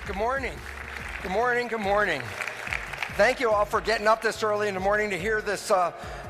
Good morning. Good morning. Good morning. Thank you all for getting up this early in the morning to hear this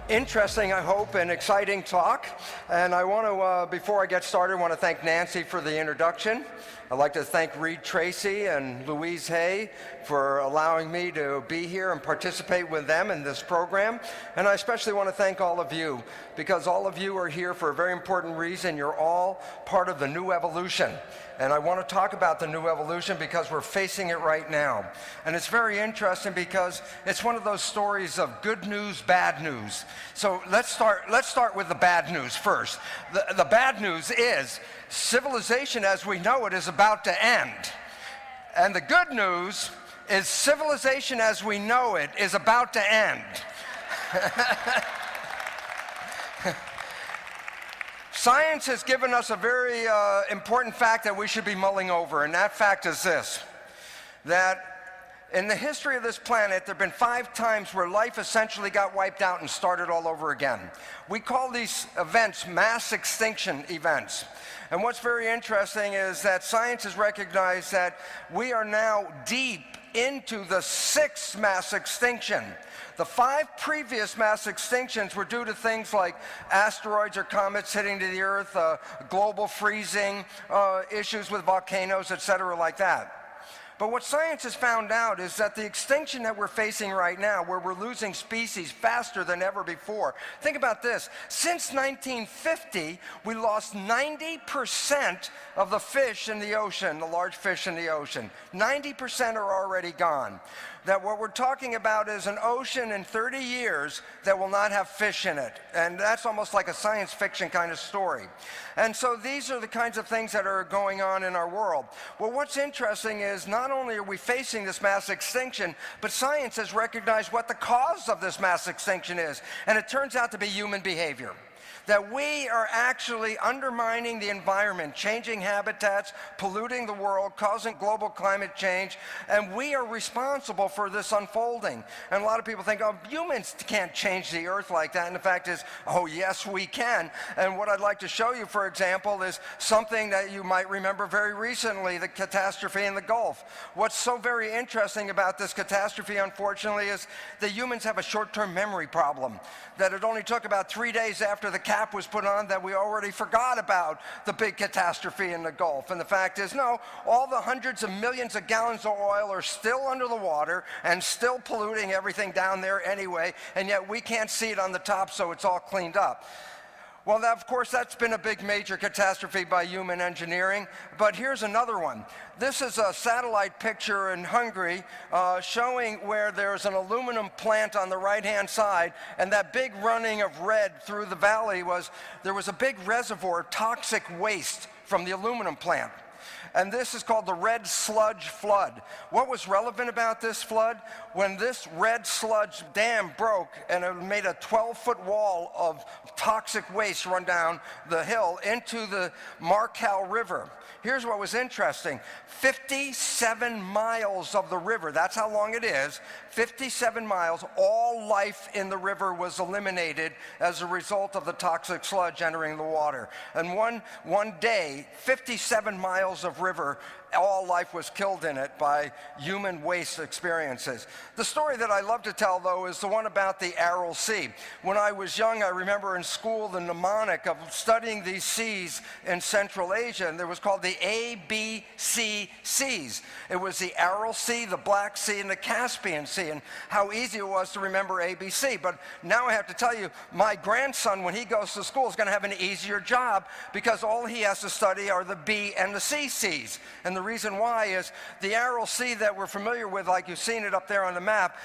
interesting, I hope, and exciting talk. And I want to, before I get started, I want to thank Nancy for the introduction. I'd like to thank Reed Tracy and Louise Hay for allowing me to be here and participate with them in this program. And I especially want to thank all of you, because all of you are here for a very important reason. You're all part of the new evolution. And I want to talk about the new evolution because we're facing it right now. And it's very interesting because it's one of those stories of good news, bad news. So let's start with the bad news first. The bad news is civilization as we know it is about to end. And the good news is civilization as we know it is about to end. Science has given us a very important fact that we should be mulling over, and that fact is this, that in the history of this planet, there have been 5 times where life essentially got wiped out and started all over again. We call these events mass extinction events. And what's very interesting is that science has recognized that we are now deep into the 6th mass extinction. The 5 previous mass extinctions were due to things like asteroids or comets hitting to the Earth, global freezing, issues with volcanoes, etc., like that. But what science has found out is that the extinction that we're facing right now, where we're losing species faster than ever before, think about this. Since 1950, we lost 90% of the fish in the ocean, the large fish in the ocean. 90% are already gone. That what we're talking about is an ocean in 30 years that will not have fish in it. And that's almost like a science fiction kind of story. And so these are the kinds of things that are going on in our world. Well, what's interesting is not only are we facing this mass extinction, but science has recognized what the cause of this mass extinction is. And it turns out to be human behavior. That we are actually undermining the environment, changing habitats, polluting the world, causing global climate change, and we are responsible for this unfolding. And a lot of people think, oh, humans can't change the earth like that. And the fact is, oh, yes, we can. And what I'd like to show you, for example, is something that you might remember very recently, the catastrophe in the Gulf. What's so very interesting about this catastrophe, unfortunately, is that humans have a short-term memory problem. That it only took about 3 days after the cap was put on that we already forgot about the big catastrophe in the Gulf. And the fact is, no, all the hundreds of millions of gallons of oil are still under the water and still polluting everything down there anyway, and yet we can't see it on the top, so it's all cleaned up. Well, of course, that's been a big major catastrophe by human engineering, but here's another one. This is a satellite picture in Hungary showing where there's an aluminum plant on the right-hand side, and that big running of red through the valley there was a big reservoir of toxic waste from the aluminum plant. And this is called the Red Sludge Flood. What was relevant about this flood? When this red sludge dam broke and it made a 12-foot wall of toxic waste run down the hill into the Marcal River. Here's what was interesting. 57 miles of the river, that's how long it is, 57 miles, all life in the river was eliminated as a result of the toxic sludge entering the water. And one day, 57 miles of river, all life was killed in it by human waste experiences. The story that I love to tell, though, is the one about the Aral Sea. When I was young, I remember in school the mnemonic of studying these seas in Central Asia, and there was called the ABC seas. It was the Aral Sea, the Black Sea, and the Caspian Sea, and how easy it was to remember ABC. But now I have to tell you, my grandson, when he goes to school, is going to have an easier job because all he has to study are the B and the C seas. And the reason why is the Aral Sea that we're familiar with, like you've seen it up there on the map,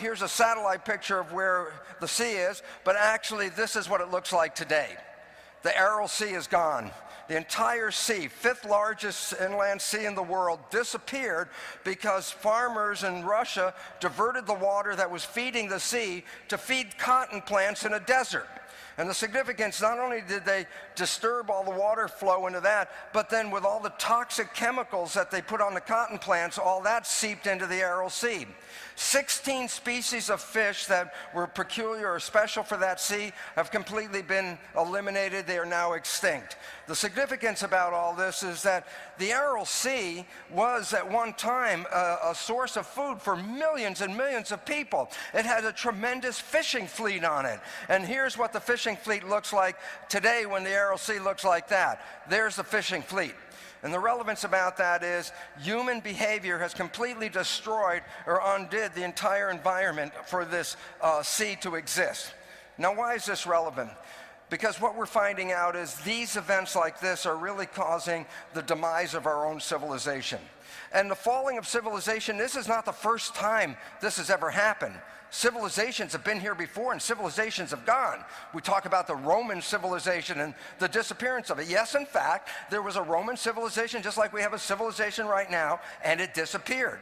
here's a satellite picture of where the sea is, but actually this is what it looks like today. The Aral Sea is gone. The entire sea, 5th largest inland sea in the world, disappeared because farmers in Russia diverted the water that was feeding the sea to feed cotton plants in a desert. And the significance, not only did they disturb all the water flow into that, but then with all the toxic chemicals that they put on the cotton plants, all that seeped into the Aral Sea. 16 species of fish that were peculiar or special for that sea have completely been eliminated. They are now extinct. The significance about all this is that the Aral Sea was at one time a source of food for millions and millions of people. It had a tremendous fishing fleet on it. And here's what the fishing fleet looks like today when the Aral Sea looks like that. There's the fishing fleet. And the relevance about that is human behavior has completely destroyed or undid the entire environment for this sea to exist. Now, why is this relevant? Because what we're finding out is these events like this are really causing the demise of our own civilization. And the falling of civilization, this is not the first time this has ever happened. Civilizations have been here before, and civilizations have gone. We talk about the Roman civilization and the disappearance of it. Yes, in fact, there was a Roman civilization just like we have a civilization right now, and it disappeared.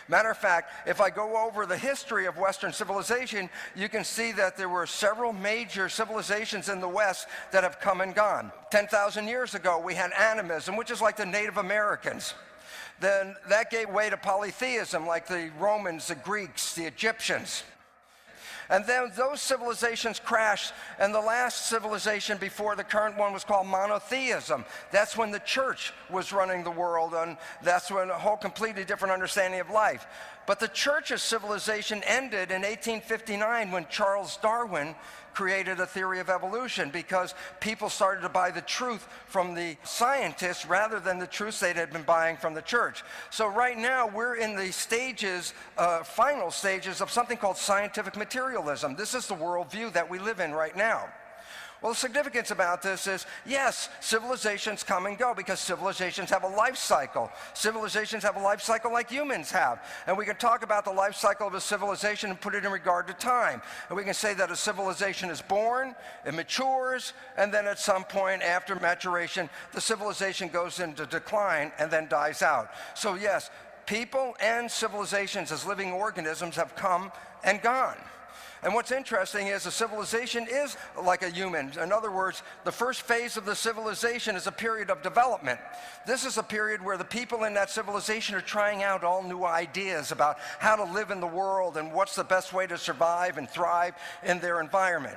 Matter of fact, if I go over the history of Western civilization, you can see that there were several major civilizations in the West that have come and gone. 10,000 years ago, we had animism, which is like the Native Americans. Then that gave way to polytheism, like the Romans, the Greeks, the Egyptians. And then those civilizations crashed, and the last civilization before the current one was called monotheism. That's when the church was running the world, and that's when a whole completely different understanding of life. But the church's civilization ended in 1859 when Charles Darwin created a theory of evolution, because people started to buy the truth from the scientists rather than the truths they had been buying from the church. So right now we're in the stages, final stages of something called scientific materialism. This is the worldview that we live in right now. Well, the significance about this is, yes, civilizations come and go because civilizations have a life cycle. Civilizations have a life cycle like humans have. And we can talk about the life cycle of a civilization and put it in regard to time. And we can say that a civilization is born, it matures, and then at some point after maturation, the civilization goes into decline and then dies out. So yes, people and civilizations as living organisms have come and gone. And what's interesting is a civilization is like a human. In other words, the first phase of the civilization is a period of development. This is a period where the people in that civilization are trying out all new ideas about how to live in the world and what's the best way to survive and thrive in their environment.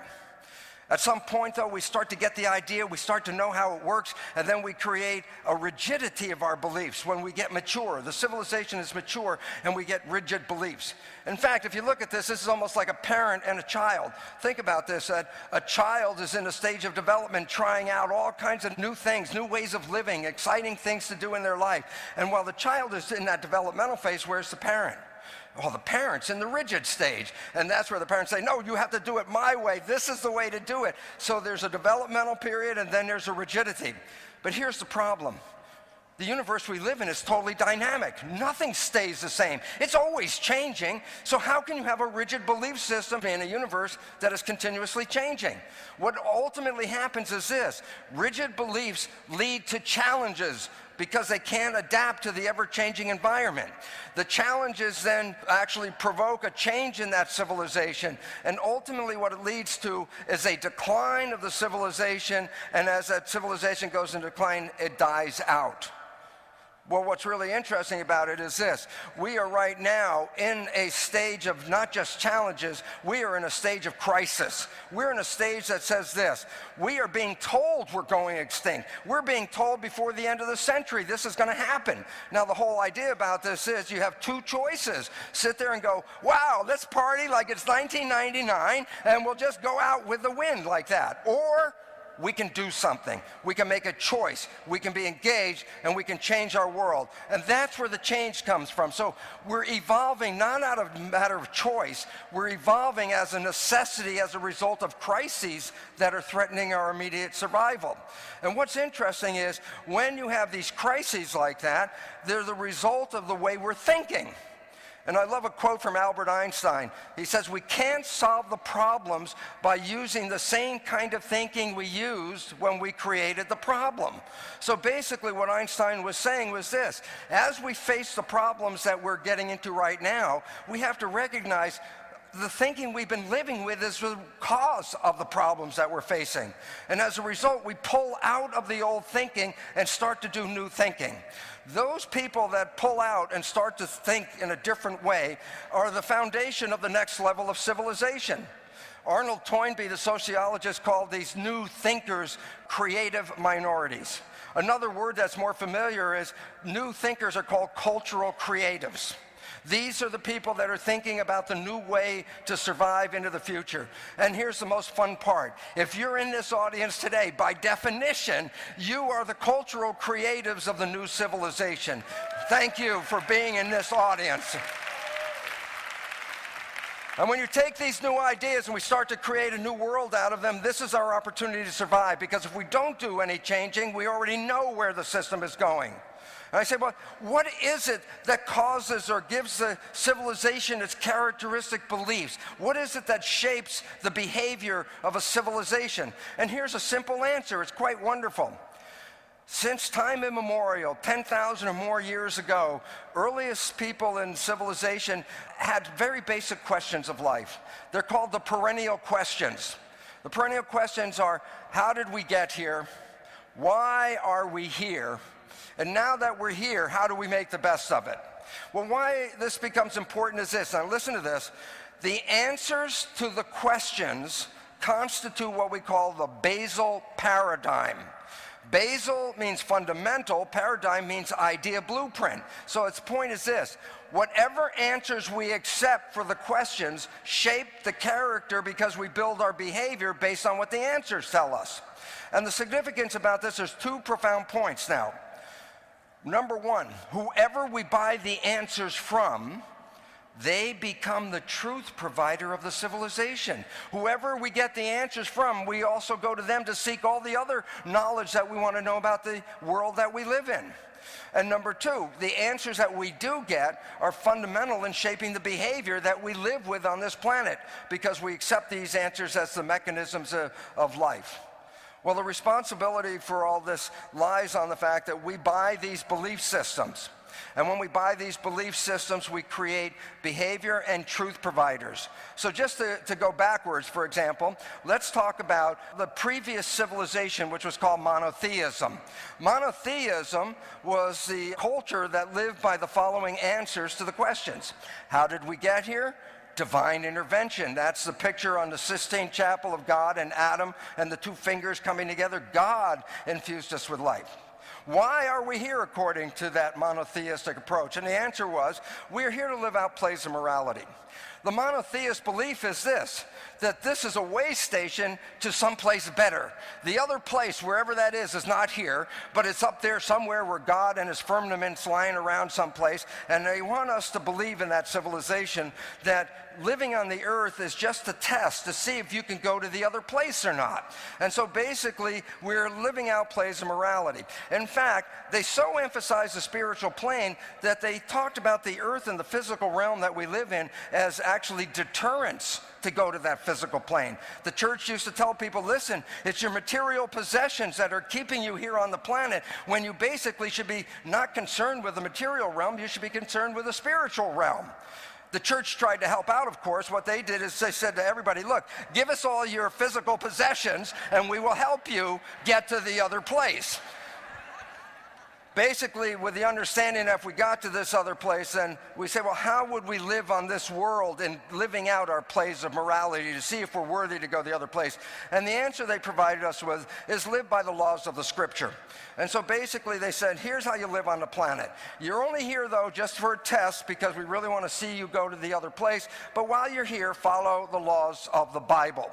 At some point, though, we start to get the idea, we start to know how it works, and then we create a rigidity of our beliefs when we get mature. The civilization is mature, and we get rigid beliefs. In fact, if you look at this, this is almost like a parent and a child. Think about this, that a child is in a stage of development trying out all kinds of new things, new ways of living, exciting things to do in their life. And while the child is in that developmental phase, where's the parent? Well, the parent's in the rigid stage, and that's where the parents say, no, you have to do it my way. This is the way to do it. So there's a developmental period, and then there's a rigidity. But here's the problem. The universe we live in is totally dynamic. Nothing stays the same. It's always changing. So how can you have a rigid belief system in a universe that is continuously changing? What ultimately happens is this. Rigid beliefs lead to challenges because they can't adapt to the ever-changing environment. The challenges then actually provoke a change in that civilization, and ultimately what it leads to is a decline of the civilization, and as that civilization goes into decline, it dies out. Well, what's really interesting about it is this. We are right now in a stage of not just challenges, we are in a stage of crisis. We're in a stage that says this. We are being told we're going extinct. We're being told before the end of the century this is going to happen. Now, the whole idea about this is you have two choices. Sit there and go, wow, let's party like it's 1999, and we'll just go out with the wind like that. Or we can do something. We can make a choice. We can be engaged, and we can change our world. And that's where the change comes from. So we're evolving not out of a matter of choice. We're evolving as a necessity as a result of crises that are threatening our immediate survival. And what's interesting is when you have these crises like that, they're the result of the way we're thinking. And I love a quote from Albert Einstein. He says, we can't solve the problems by using the same kind of thinking we used when we created the problem. So basically what Einstein was saying was this. As we face the problems that we're getting into right now, we have to recognize the thinking we've been living with is the cause of the problems that we're facing. And as a result, we pull out of the old thinking and start to do new thinking. Those people that pull out and start to think in a different way are the foundation of the next level of civilization. Arnold Toynbee, the sociologist, called these new thinkers creative minorities. Another word that's more familiar is new thinkers are called cultural creatives. These are the people that are thinking about the new way to survive into the future. And here's the most fun part. If you're in this audience today, by definition, you are the cultural creatives of the new civilization. Thank you for being in this audience. And when you take these new ideas and we start to create a new world out of them, this is our opportunity to survive. Because if we don't do any changing, we already know where the system is going. And I say, well, what is it that causes or gives the civilization its characteristic beliefs? What is it that shapes the behavior of a civilization? And here's a simple answer. It's quite wonderful. Since time immemorial, 10,000 or more years ago, earliest people in civilization had very basic questions of life. They're called the perennial questions. The perennial questions are, how did we get here? Why are we here? And now that we're here, how do we make the best of it? Well, why this becomes important is this. Now listen to this. The answers to the questions constitute what we call the Basal Paradigm. Basal means fundamental, paradigm means idea blueprint. So its point is this. Whatever answers we accept for the questions shape the character because we build our behavior based on what the answers tell us. And the significance about this, there's two profound points now. Number one, whoever we buy the answers from, they become the truth provider of the civilization. Whoever we get the answers from, we also go to them to seek all the other knowledge that we want to know about the world that we live in. And number two, the answers that we do get are fundamental in shaping the behavior that we live with on this planet because we accept these answers as the mechanisms of life. Well, the responsibility for all this lies on the fact that we buy these belief systems. And when we buy these belief systems, we create behavior and truth providers. So just to go backwards, for example, let's talk about the previous civilization, which was called monotheism. Monotheism was the culture that lived by the following answers to the questions. How did we get here? Divine intervention. That's the picture on the Sistine Chapel of God and Adam and the two fingers coming together. God infused us with life. Why are we here according to that monotheistic approach? And the answer was, we're here to live out plays of morality. The monotheist belief is this, that this is a way station to someplace better. The other place, wherever that is not here, but it's up there somewhere where God and his firmament's lying around someplace, and they want us to believe in that civilization that living on the earth is just a test to see if you can go to the other place or not. And so basically, we're living out plays of morality. In fact, they so emphasize the spiritual plane that they talked about the earth and the physical realm that we live in as actually deterrents to go to that physical plane. The church used to tell people, listen, it's your material possessions that are keeping you here on the planet, when you basically should be not concerned with the material realm, you should be concerned with the spiritual realm. The church tried to help out, of course. What they did is they said to everybody, look, give us all your physical possessions and we will help you get to the other place. Basically, with the understanding that if we got to this other place, then we say, well, how would we live on this world in living out our plays of morality to see if we're worthy to go the other place? And the answer they provided us with is live by the laws of the Scripture. And so basically they said, here's how you live on the planet. You're only here, though, just for a test because we really want to see you go to the other place. But while you're here, follow the laws of the Bible.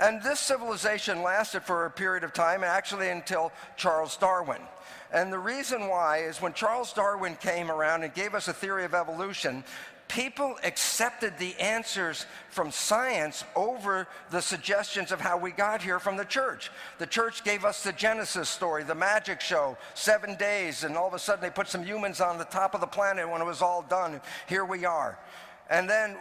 And this civilization lasted for a period of time, actually until Charles Darwin. And the reason why is when Charles Darwin came around and gave us a theory of evolution, people accepted the answers from science over the suggestions of how we got here from the church. The church gave us the Genesis story, the magic show, 7 days, and all of a sudden they put some humans on the top of the planet when it was all done. Here we are. And then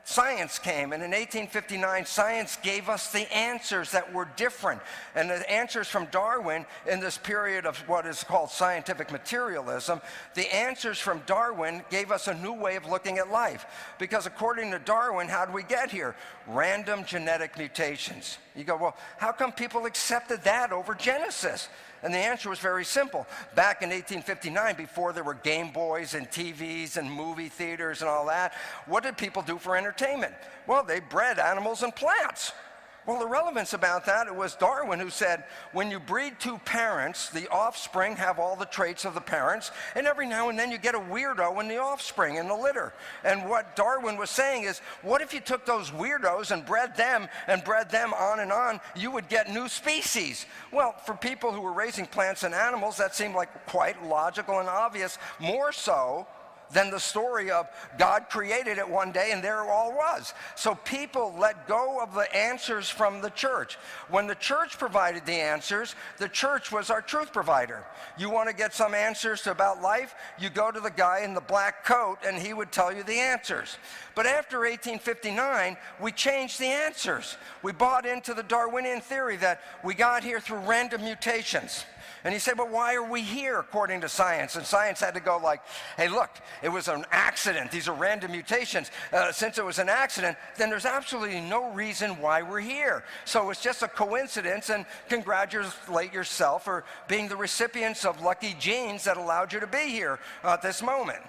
science came, and in 1859, science gave us the answers that were different. And the answers from Darwin in this period of what is called scientific materialism, the answers from Darwin gave us a new way of looking at life. Because according to Darwin, how did we get here? Random genetic mutations. You go, well, how come people accepted that over Genesis? And the answer was very simple. Back in 1859, before there were Game Boys and TVs and movie theaters and all that, what did people do for entertainment? Well, they bred animals and plants. Well, the relevance about that, it was Darwin who said, when you breed two parents, the offspring have all the traits of the parents, and every now and then you get a weirdo in the offspring, in the litter. And what Darwin was saying is, what if you took those weirdos and bred them on, you would get new species. Well, for people who were raising plants and animals, that seemed like quite logical and obvious, more so than the story of God created it one day and there it all was. So people let go of the answers from the church. When the church provided the answers, the church was our truth provider. You want to get some answers about life, you go to the guy in the black coat and he would tell you the answers. But after 1859, we changed the answers. We bought into the Darwinian theory that we got here through random mutations. And you say, but why are we here according to science? And science had to go like, hey, look, it was an accident. These are random mutations. Since it was an accident, then there's absolutely no reason why we're here. So it's just a coincidence, and congratulate yourself for being the recipients of lucky genes that allowed you to be here at this moment.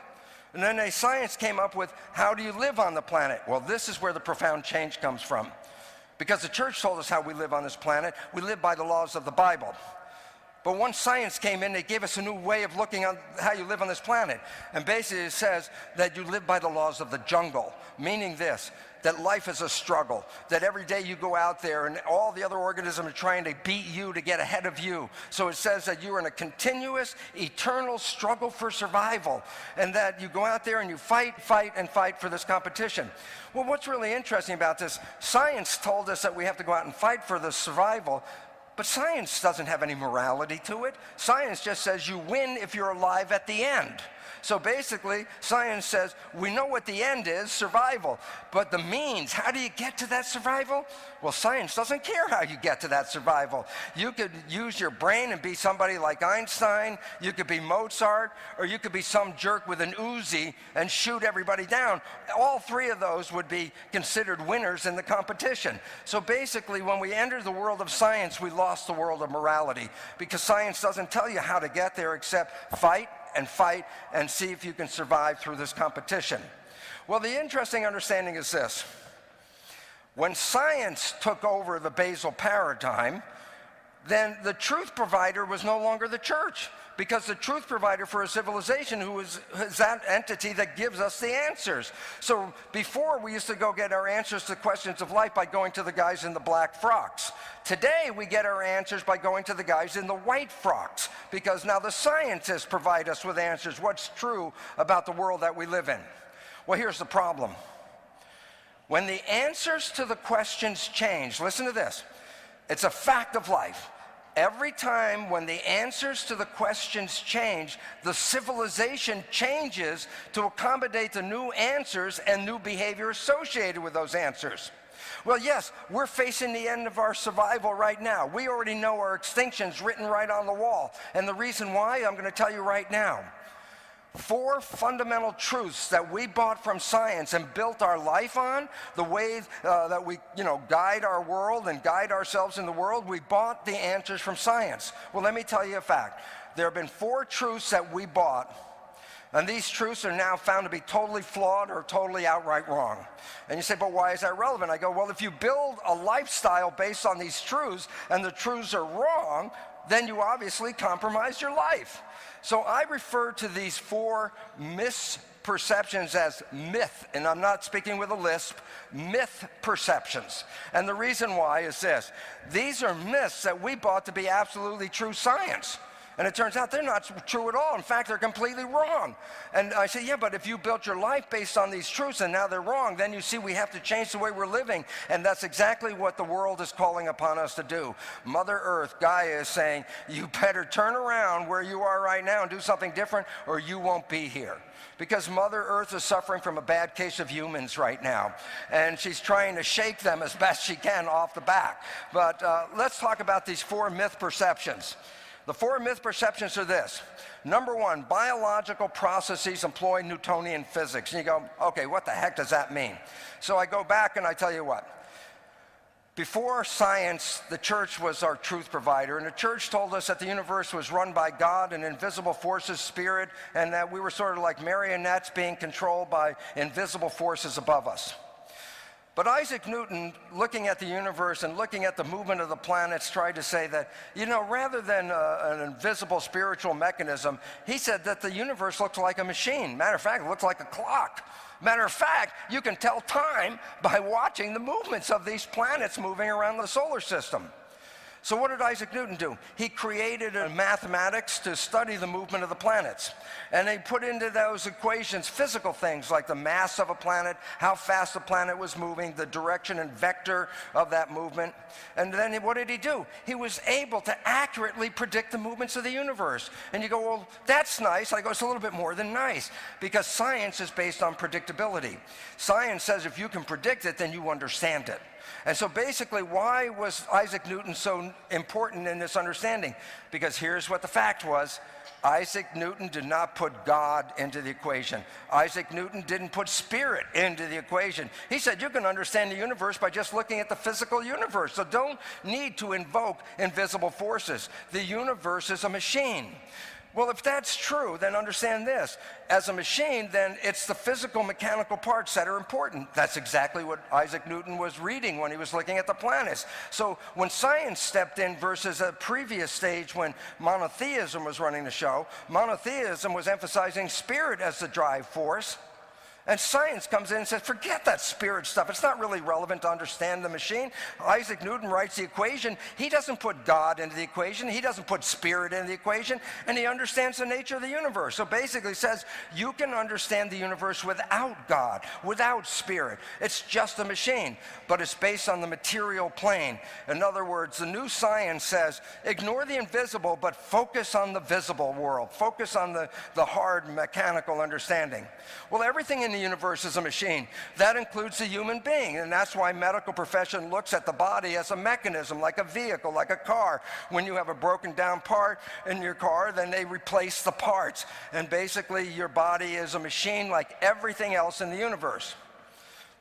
And then science came up with, how do you live on the planet? Well, this is where the profound change comes from. Because the church told us how we live on this planet. We live by the laws of the Bible. But once science came in, they gave us a new way of looking at how you live on this planet. And basically it says that you live by the laws of the jungle, meaning this, that life is a struggle, that every day you go out there and all the other organisms are trying to beat you to get ahead of you. So it says that you're in a continuous, eternal struggle for survival, and that you go out there and you fight for this competition. Well, what's really interesting about this, science told us that we have to go out and fight for the survival. But science doesn't have any morality to it. Science just says you win if you're alive at the end. So basically, science says we know what the end is, survival. But the means, how do you get to that survival? Well, science doesn't care how you get to that survival. You could use your brain and be somebody like Einstein, you could be Mozart, or you could be some jerk with an Uzi and shoot everybody down. All three of those would be considered winners in the competition. So basically, when we entered the world of science, we lost the world of morality, because science doesn't tell you how to get there except fight and see if you can survive through this competition. Well, the interesting understanding is this. When science took over the Basal Paradigm, then the truth provider was no longer the church, because the truth provider for a civilization is that entity that gives us the answers. So before, we used to go get our answers to questions of life by going to the guys in the black frocks. Today, we get our answers by going to the guys in the white frocks, because now the scientists provide us with answers, what's true about the world that we live in. Well, here's the problem. When the answers to the questions change, listen to this, it's a fact of life. Every time when the answers to the questions change, the civilization changes to accommodate the new answers and new behavior associated with those answers. Well, yes, we're facing the end of our survival right now. We already know our extinction's written right on the wall. And the reason why, I'm going to tell you right now. 4 fundamental truths that we bought from science and built our life on, the way that we guide our world and guide ourselves in the world, we bought the answers from science. Well, let me tell you a fact. There have been 4 truths that we bought, and these truths are now found to be totally flawed or totally outright wrong. And you say, but why is that relevant? I go, well, if you build a lifestyle based on these truths and the truths are wrong, then you obviously compromise your life. So I refer to these 4 misperceptions as myth, and I'm not speaking with a lisp, myth perceptions. And the reason why is this. These are myths that we bought to be absolutely true science. And it turns out they're not true at all. In fact, they're completely wrong. And I say, yeah, but if you built your life based on these truths and now they're wrong, then you see we have to change the way we're living. And that's exactly what the world is calling upon us to do. Mother Earth, Gaia, is saying, you better turn around where you are right now and do something different or you won't be here. Because Mother Earth is suffering from a bad case of humans right now. And she's trying to shake them as best she can off the back. But let's talk about these 4 myth perceptions. The 4 myth perceptions are this. Number 1, biological processes employ Newtonian physics. And you go, okay, what the heck does that mean? So I go back and I tell you what. Before science, the church was our truth provider, and the church told us that the universe was run by God and invisible forces, spirit, and that we were sort of like marionettes being controlled by invisible forces above us. But Isaac Newton, looking at the universe and looking at the movement of the planets, tried to say that, you know, rather than an invisible spiritual mechanism, he said that the universe looks like a machine. Matter of fact, it looks like a clock. Matter of fact, you can tell time by watching the movements of these planets moving around the solar system. So what did Isaac Newton do? He created mathematics to study the movement of the planets. And he put into those equations physical things like the mass of a planet, how fast the planet was moving, the direction and vector of that movement. And then what did he do? He was able to accurately predict the movements of the universe. And you go, well, that's nice. I go, it's a little bit more than nice, because science is based on predictability. Science says if you can predict it, then you understand it. And so basically, why was Isaac Newton so important in this understanding? Because here's what the fact was. Isaac Newton did not put God into the equation. Isaac Newton didn't put spirit into the equation. He said you can understand the universe by just looking at the physical universe. So don't need to invoke invisible forces. The universe is a machine. Well, if that's true, then understand this. As a machine, then it's the physical, mechanical parts that are important. That's exactly what Isaac Newton was reading when he was looking at the planets. So when science stepped in versus a previous stage when monotheism was running the show, monotheism was emphasizing spirit as the drive force. And science comes in and says, forget that spirit stuff. It's not really relevant to understand the machine. Isaac Newton writes the equation. He doesn't put God into the equation. He doesn't put spirit into the equation. And he understands the nature of the universe. So basically he says, you can understand the universe without God, without spirit. It's just a machine, but it's based on the material plane. In other words, the new science says, ignore the invisible, but focus on the visible world. Focus on the hard mechanical understanding. Well, everything in the universe is a machine. That includes the human being, and that's why medical profession looks at the body as a mechanism, like a vehicle, like a car. When you have a broken down part in your car, then they replace the parts. And basically, your body is a machine like everything else in the universe.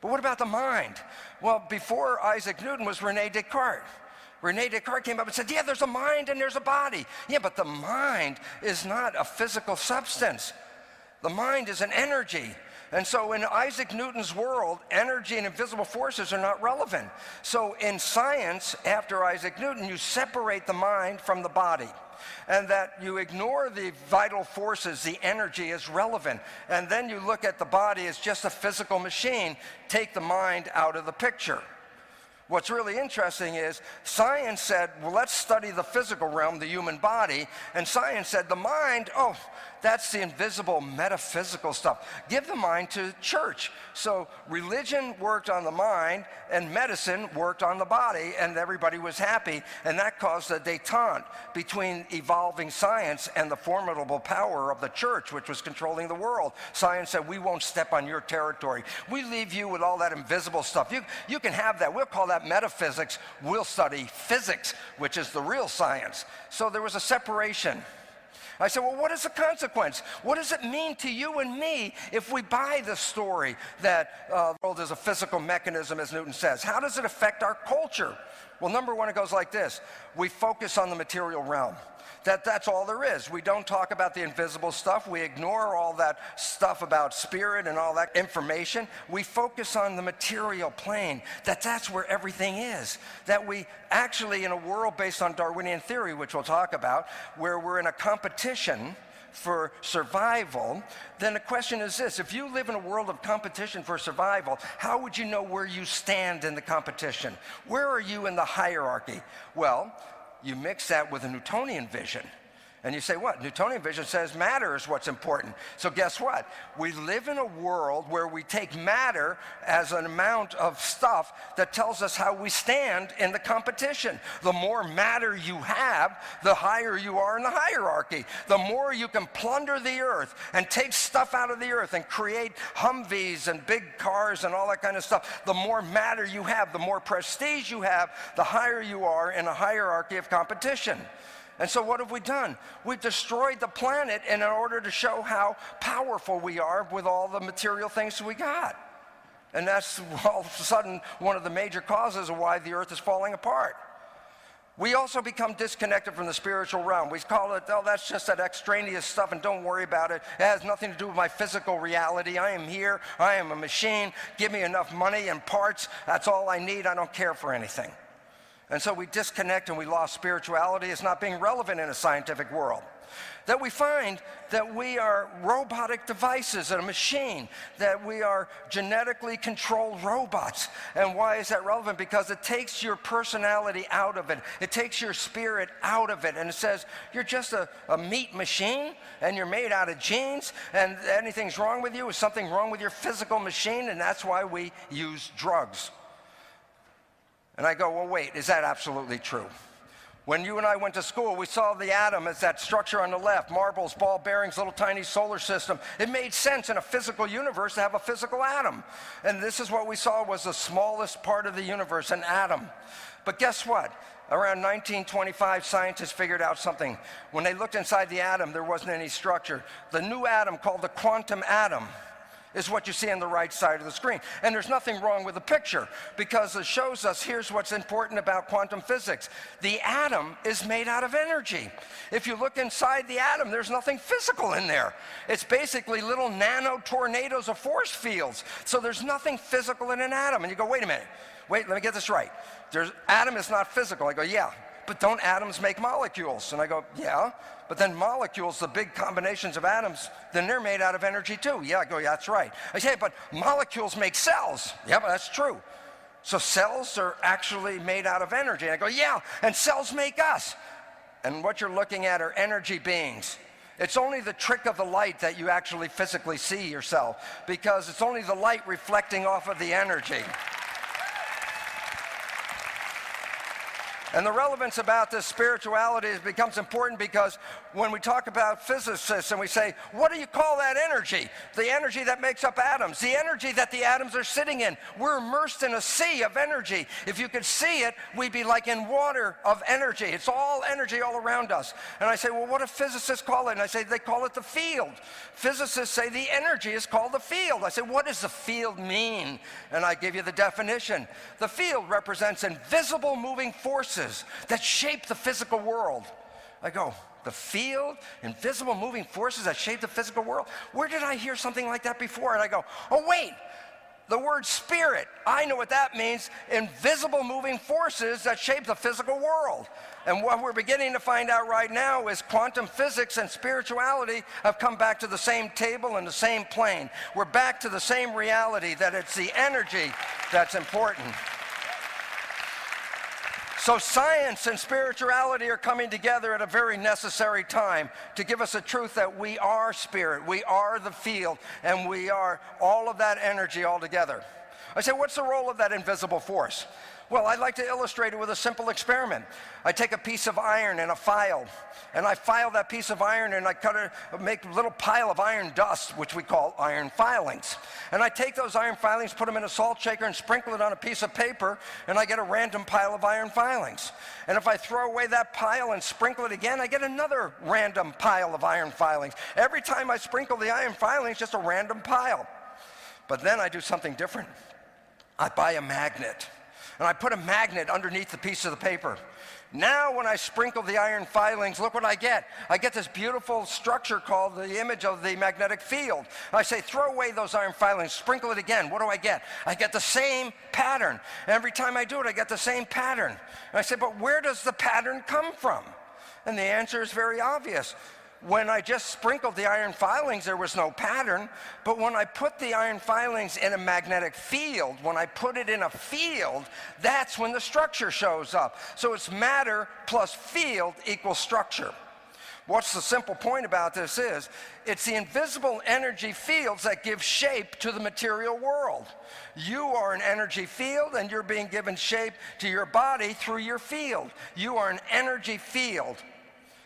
But what about the mind? Well, before Isaac Newton was René Descartes. René Descartes came up and said, yeah, there's a mind and there's a body. Yeah, but the mind is not a physical substance. The mind is an energy. And so in Isaac Newton's world, energy and invisible forces are not relevant. So in science, after Isaac Newton, you separate the mind from the body. And that you ignore the vital forces, the energy is relevant. And then you look at the body as just a physical machine, take the mind out of the picture. What's really interesting is science said, well, let's study the physical realm, the human body. And science said, the mind, oh, that's the invisible metaphysical stuff. Give the mind to church. So religion worked on the mind and medicine worked on the body, and everybody was happy. And that caused a détente between evolving science and the formidable power of the church, which was controlling the world. Science said, we won't step on your territory. We leave you with all that invisible stuff. You can have that. We'll call that metaphysics. We'll study physics, which is the real science. So there was a separation. I said, well, what is the consequence? What does it mean to you and me if we buy the story that the world is a physical mechanism, as Newton says? How does it affect our culture? Well, number one, it goes like this. We focus on the material realm. That's all there is. We don't talk about the invisible stuff. We ignore all that stuff about spirit and all that information. We focus on the material plane, that's where everything is. That we actually, in a world based on Darwinian Theory, which we'll talk about, where we're in a competition for survival, then the question is this: if you live in a world of competition for survival, how would you know where you stand in the competition? Where are you in the hierarchy? Well, you mix that with a Newtonian vision. And you say, what? Newtonian vision says matter is what's important. So guess what? We live in a world where we take matter as an amount of stuff that tells us how we stand in the competition. The more matter you have, the higher you are in the hierarchy. The more you can plunder the earth and take stuff out of the earth and create Humvees and big cars and all that kind of stuff, the more matter you have, the more prestige you have, the higher you are in a hierarchy of competition. And so what have we done? We've destroyed the planet in order to show how powerful we are with all the material things we got. And that's all of a sudden one of the major causes of why the earth is falling apart. We also become disconnected from the spiritual realm. We call it, oh, that's just that extraneous stuff and don't worry about it. It has nothing to do with my physical reality. I am here. I am a machine. Give me enough money and parts. That's all I need. I don't care for anything. And so we disconnect and we lost spirituality as not being relevant in a scientific world. That we find that we are robotic devices and a machine, that we are genetically controlled robots. And why is that relevant? Because it takes your personality out of it. It takes your spirit out of it. And it says, you're just a meat machine and you're made out of genes and anything's wrong with you is something wrong with your physical machine, and that's why we use drugs. And I go, well, wait, is that absolutely true? When you and I went to school, we saw the atom as that structure on the left, marbles, ball bearings, little tiny solar system. It made sense in a physical universe to have a physical atom. And this is what we saw was the smallest part of the universe, an atom. But guess what? Around 1925, scientists figured out something. When they looked inside the atom, there wasn't any structure. The new atom, called the quantum atom, is what you see on the right side of the screen. And there's nothing wrong with the picture because it shows us here's what's important about quantum physics. The atom is made out of energy. If you look inside the atom, there's nothing physical in there. It's basically little nano tornadoes of force fields. So there's nothing physical in an atom. And you go, wait a minute. Wait, let me get this right. Atom is not physical. I go, yeah. But don't atoms make molecules? And I go, yeah. But then molecules, the big combinations of atoms, then they're made out of energy too. Yeah, I go, yeah, that's right. I say, but molecules make cells. Yeah, but that's true. So cells are actually made out of energy. And I go, yeah, and cells make us. And what you're looking at are energy beings. It's only the trick of the light that you actually physically see yourself, because it's only the light reflecting off of the energy. And the relevance about this spirituality becomes important because when we talk about physicists and we say, what do you call that energy? The energy that makes up atoms, the energy that the atoms are sitting in. We're immersed in a sea of energy. If you could see it, we'd be like in water of energy. It's all energy all around us. And I say, well, what do physicists call it? And I say, they call it the field. Physicists say the energy is called the field. I say, what does the field mean? And I give you the definition. The field represents invisible moving forces that shape the physical world. I go, the field, invisible moving forces that shape the physical world? Where did I hear something like that before? And I go, oh wait, the word spirit, I know what that means. Invisible moving forces that shape the physical world. And what we're beginning to find out right now is quantum physics and spirituality have come back to the same table and the same plane. We're back to the same reality, that it's the energy that's important. So science and spirituality are coming together at a very necessary time to give us a truth that we are spirit, we are the field, and we are all of that energy all together. I say, what's the role of that invisible force? Well, I'd like to illustrate it with a simple experiment. I take a piece of iron and a file, and I file that piece of iron and I make a little pile of iron dust, which we call iron filings. And I take those iron filings, put them in a salt shaker and sprinkle it on a piece of paper, and I get a random pile of iron filings. And if I throw away that pile and sprinkle it again, I get another random pile of iron filings. Every time I sprinkle the iron filings, just a random pile. But then I do something different. I buy a magnet. And I put a magnet underneath the piece of the paper. Now when I sprinkle the iron filings, look what I get. I get this beautiful structure called the image of the magnetic field. I say, throw away those iron filings, sprinkle it again. What do I get? I get the same pattern. Every time I do it, I get the same pattern. And I say, but where does the pattern come from? And the answer is very obvious. When I just sprinkled the iron filings, there was no pattern. But when I put the iron filings in a magnetic field, when I put it in a field, that's when the structure shows up. So it's matter plus field equals structure. What's the simple point about this is, it's the invisible energy fields that give shape to the material world. You are an energy field, and you're being given shape to your body through your field. You are an energy field.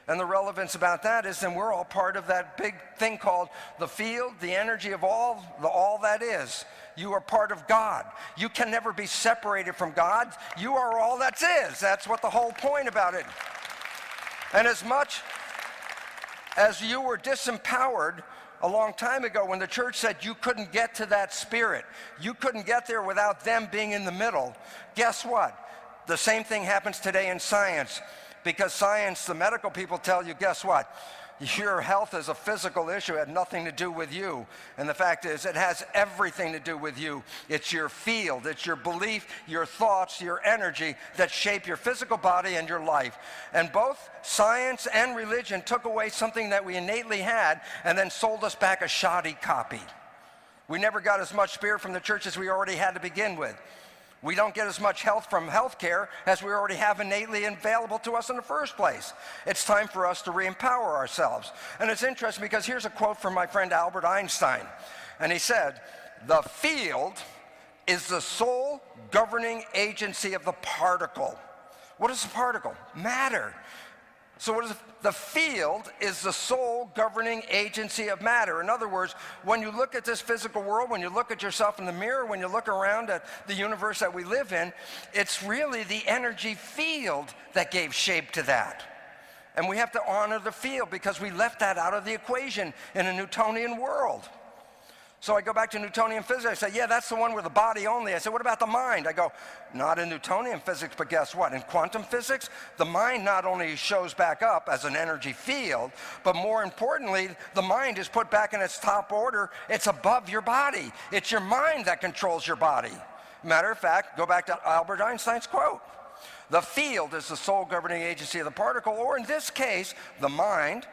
And the relevance about that is then we're all part of that big thing called the field, the energy of all that is. You are part of God. You can never be separated from God. You are all that is. That's what the whole point about it. And as much as you were disempowered a long time ago when the church said you couldn't get to that spirit, you couldn't get there without them being in the middle, guess what? The same thing happens today in science. Because science, the medical people tell you, guess what? Your health is a physical issue. It had nothing to do with you. And the fact is, it has everything to do with you. It's your field. It's your belief, your thoughts, your energy that shape your physical body and your life. And both science and religion took away something that we innately had and then sold us back a shoddy copy. We never got as much spirit from the church as we already had to begin with. We don't get as much health from healthcare as we already have innately available to us in the first place. It's time for us to re-empower ourselves. And it's interesting because here's a quote from my friend Albert Einstein. And he said, "The field is the sole governing agency of the particle." What is the particle? Matter. So what is the field is the sole governing agency of matter. In other words, when you look at this physical world, when you look at yourself in the mirror, when you look around at the universe that we live in, it's really the energy field that gave shape to that. And we have to honor the field because we left that out of the equation in a Newtonian world. So I go back to Newtonian physics. I say, yeah, that's the one with the body only. I said, what about the mind? I go, not in Newtonian physics, but guess what? In quantum physics, the mind not only shows back up as an energy field, but more importantly, the mind is put back in its top order. It's above your body. It's your mind that controls your body. Matter of fact, go back to Albert Einstein's quote. The field is the sole governing agency of the particle, or in this case, the mind.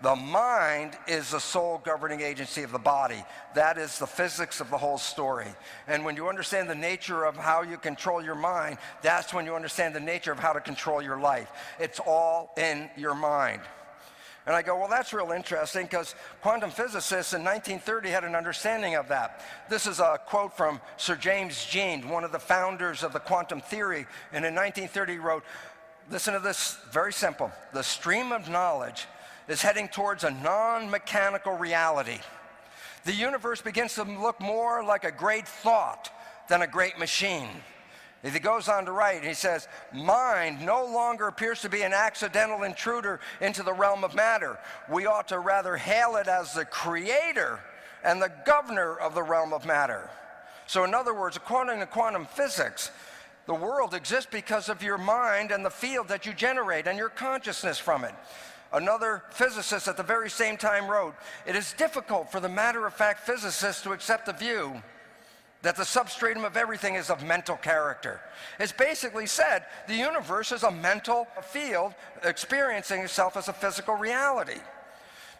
The mind is the sole governing agency of the body. That is the physics of the whole story. And when you understand the nature of how you control your mind, that's when you understand the nature of how to control your life. It's all in your mind. And I go, well, that's real interesting because quantum physicists in 1930 had an understanding of that. This is a quote from Sir James Jeans, one of the founders of the quantum theory. And in 1930 he wrote, listen to this, very simple. The stream of knowledge is heading towards a non-mechanical reality. The universe begins to look more like a great thought than a great machine. He goes on to write, he says, mind no longer appears to be an accidental intruder into the realm of matter. We ought to rather hail it as the creator and the governor of the realm of matter. So in other words, according to quantum physics, the world exists because of your mind and the field that you generate and your consciousness from it. Another physicist at the very same time wrote, it is difficult for the matter-of-fact physicist to accept the view that the substratum of everything is of mental character. It's basically said the universe is a mental field experiencing itself as a physical reality.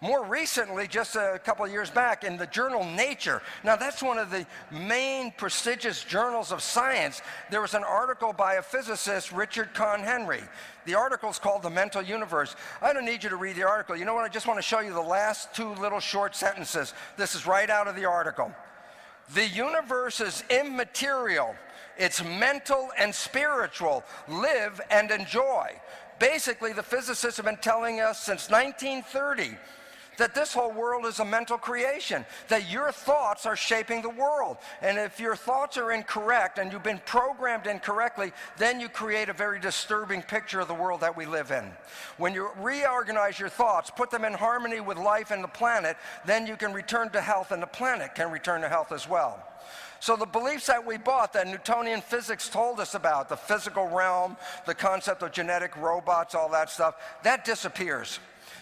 More recently, just a couple of years back, in the journal Nature, now that's one of the main prestigious journals of science, there was an article by a physicist, Richard Conn Henry. The article is called The Mental Universe. I don't need you to read the article. You know what? I just want to show you the last two little short sentences. This is right out of the article. The universe is immaterial. It's mental and spiritual. Live and enjoy. Basically, the physicists have been telling us since 1930 that this whole world is a mental creation, that your thoughts are shaping the world. And if your thoughts are incorrect and you've been programmed incorrectly, then you create a very disturbing picture of the world that we live in. When you reorganize your thoughts, put them in harmony with life and the planet, then you can return to health and the planet can return to health as well. So the beliefs that we bought, that Newtonian physics told us about, the physical realm, the concept of genetic robots, all that stuff, that disappears.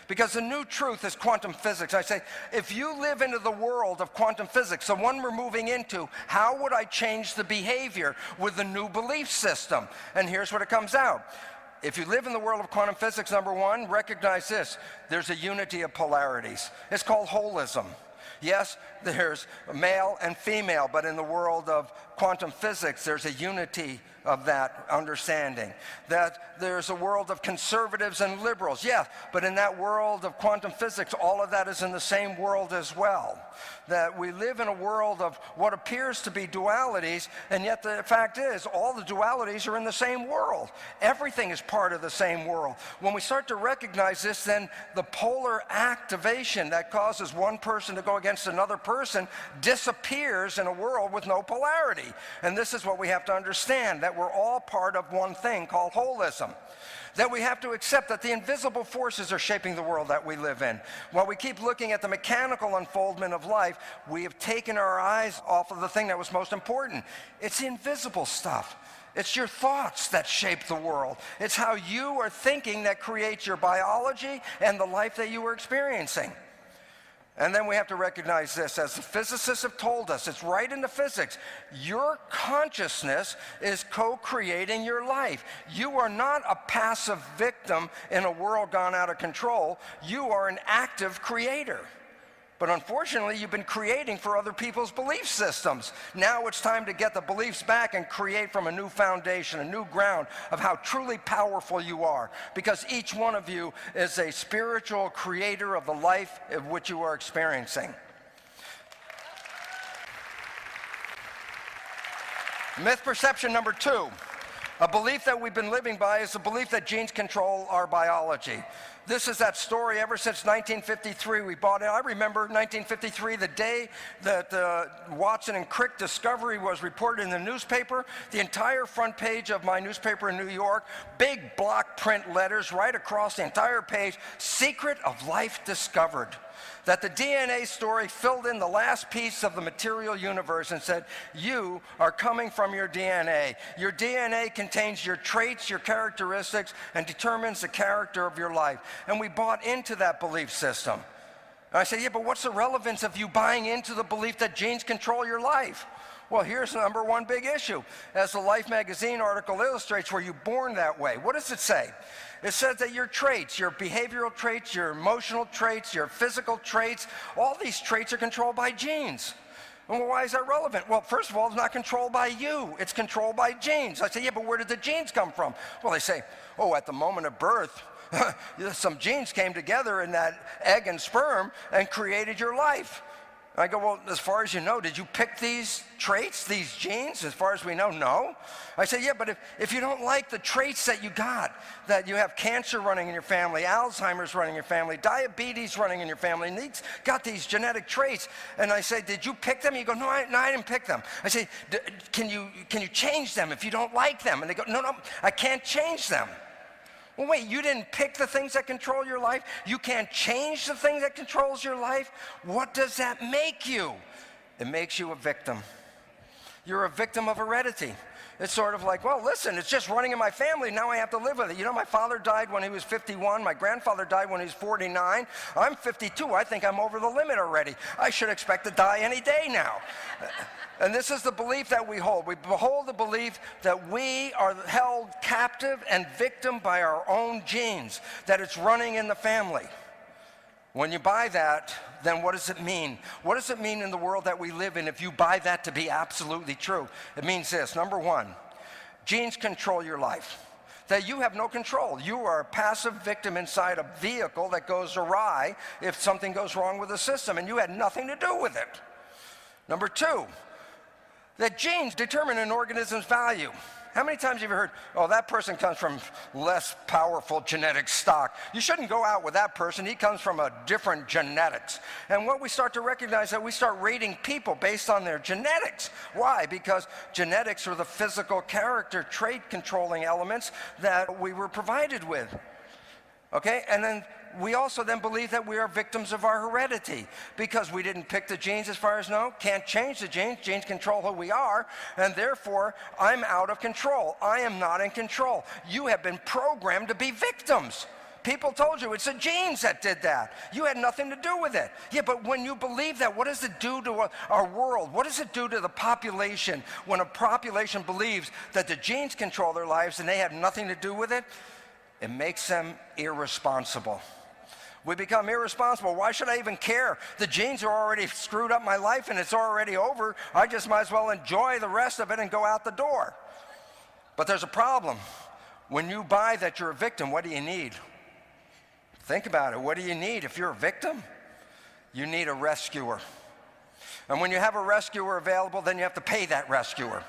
Because the new truth is quantum physics. I say, if you live into the world of quantum physics, the one we're moving into, how would I change the behavior with the new belief system? And here's what it comes out. If you live in the world of quantum physics, number one, recognize this. There's a unity of polarities. It's called holism. Yes, there's male and female, but in the world of quantum physics, there's a unity of that understanding. That there's a world of conservatives and liberals. Yeah, but in that world of quantum physics, all of that is in the same world as well. That we live in a world of what appears to be dualities, and yet the fact is, all the dualities are in the same world. Everything is part of the same world. When we start to recognize this, then the polar activation that causes one person to go against another person disappears in a world with no polarity. And this is what we have to understand, that we're all part of one thing called holism. That we have to accept that the invisible forces are shaping the world that we live in. While we keep looking at the mechanical unfoldment of life, we have taken our eyes off of the thing that was most important. It's the invisible stuff. It's your thoughts that shape the world. It's how you are thinking that creates your biology and the life that you are experiencing. And then we have to recognize this, as the physicists have told us, it's right in the physics. Your consciousness is co-creating your life. You are not a passive victim in a world gone out of control. You are an active creator. But unfortunately, you've been creating for other people's belief systems. Now it's time to get the beliefs back and create from a new foundation, a new ground of how truly powerful you are. Because each one of you is a spiritual creator of the life of which you are experiencing. Myth perception number 2. A belief that we've been living by is the belief that genes control our biology. This is that story ever since 1953 we bought it. I remember 1953, the day that the Watson and Crick discovery was reported in the newspaper. The entire front page of my newspaper in New York, big block print letters right across the entire page, secret of life discovered. That the DNA story filled in the last piece of the material universe and said, you are coming from your DNA. Your DNA contains your traits, your characteristics, and determines the character of your life. And we bought into that belief system. And I said, yeah, but what's the relevance of you buying into the belief that genes control your life? Well, here's the number one big issue. As the Life magazine article illustrates, were you born that way? What does it say? It says that your traits, your behavioral traits, your emotional traits, your physical traits, all these traits are controlled by genes. Well, why is that relevant? Well, first of all, it's not controlled by you. It's controlled by genes. I say, yeah, but where did the genes come from? Well, they say, oh, at the moment of birth, some genes came together in that egg and sperm and created your life. I go, well, as far as you know, did you pick these traits, these genes? As far as we know, no. I say, yeah, but if you don't like the traits that you got, that you have cancer running in your family, Alzheimer's running in your family, diabetes running in your family, and these got these genetic traits, and I say, did you pick them? You go, no, I didn't pick them. I say, can you change them if you don't like them? And they go, no, I can't change them. Well, wait, you didn't pick the things that control your life? You can't change the thing that controls your life? What does that make you? It makes you a victim. You're a victim of heredity. It's sort of like, well, listen, it's just running in my family. Now I have to live with it. You know, my father died when he was 51. My grandfather died when he was 49. I'm 52. I think I'm over the limit already. I should expect to die any day now. And this is the belief that we hold. We hold the belief that we are held captive and victim by our own genes, that it's running in the family. When you buy that, then what does it mean? What does it mean in the world that we live in if you buy that to be absolutely true? It means this. Number one, genes control your life. That you have no control. You are a passive victim inside a vehicle that goes awry if something goes wrong with the system, and you had nothing to do with it. Number two, that genes determine an organism's value. How many times have you heard, oh, that person comes from less powerful genetic stock. You shouldn't go out with that person. He comes from a different genetics. And what we start to recognize that we start rating people based on their genetics. Why? Because genetics are the physical character trait controlling elements that we were provided with. Okay? And then we also then believe that we are victims of our heredity because we didn't pick the genes as far as no, can't change the genes. Genes control who we are, and therefore I'm out of control. I am not in control. You have been programmed to be victims. People told you it's the genes that did that. You had nothing to do with it. Yeah, but when you believe that, what does it do to our world? What does it do to the population when a population believes that the genes control their lives and they have nothing to do with it? It makes them irresponsible. We become irresponsible. Why should I even care? The genes are already screwed up my life and it's already over. I just might as well enjoy the rest of it and go out the door. But there's a problem. When you buy that you're a victim, what do you need? Think about it. What do you need if you're a victim? You need a rescuer. And when you have a rescuer available, then you have to pay that rescuer.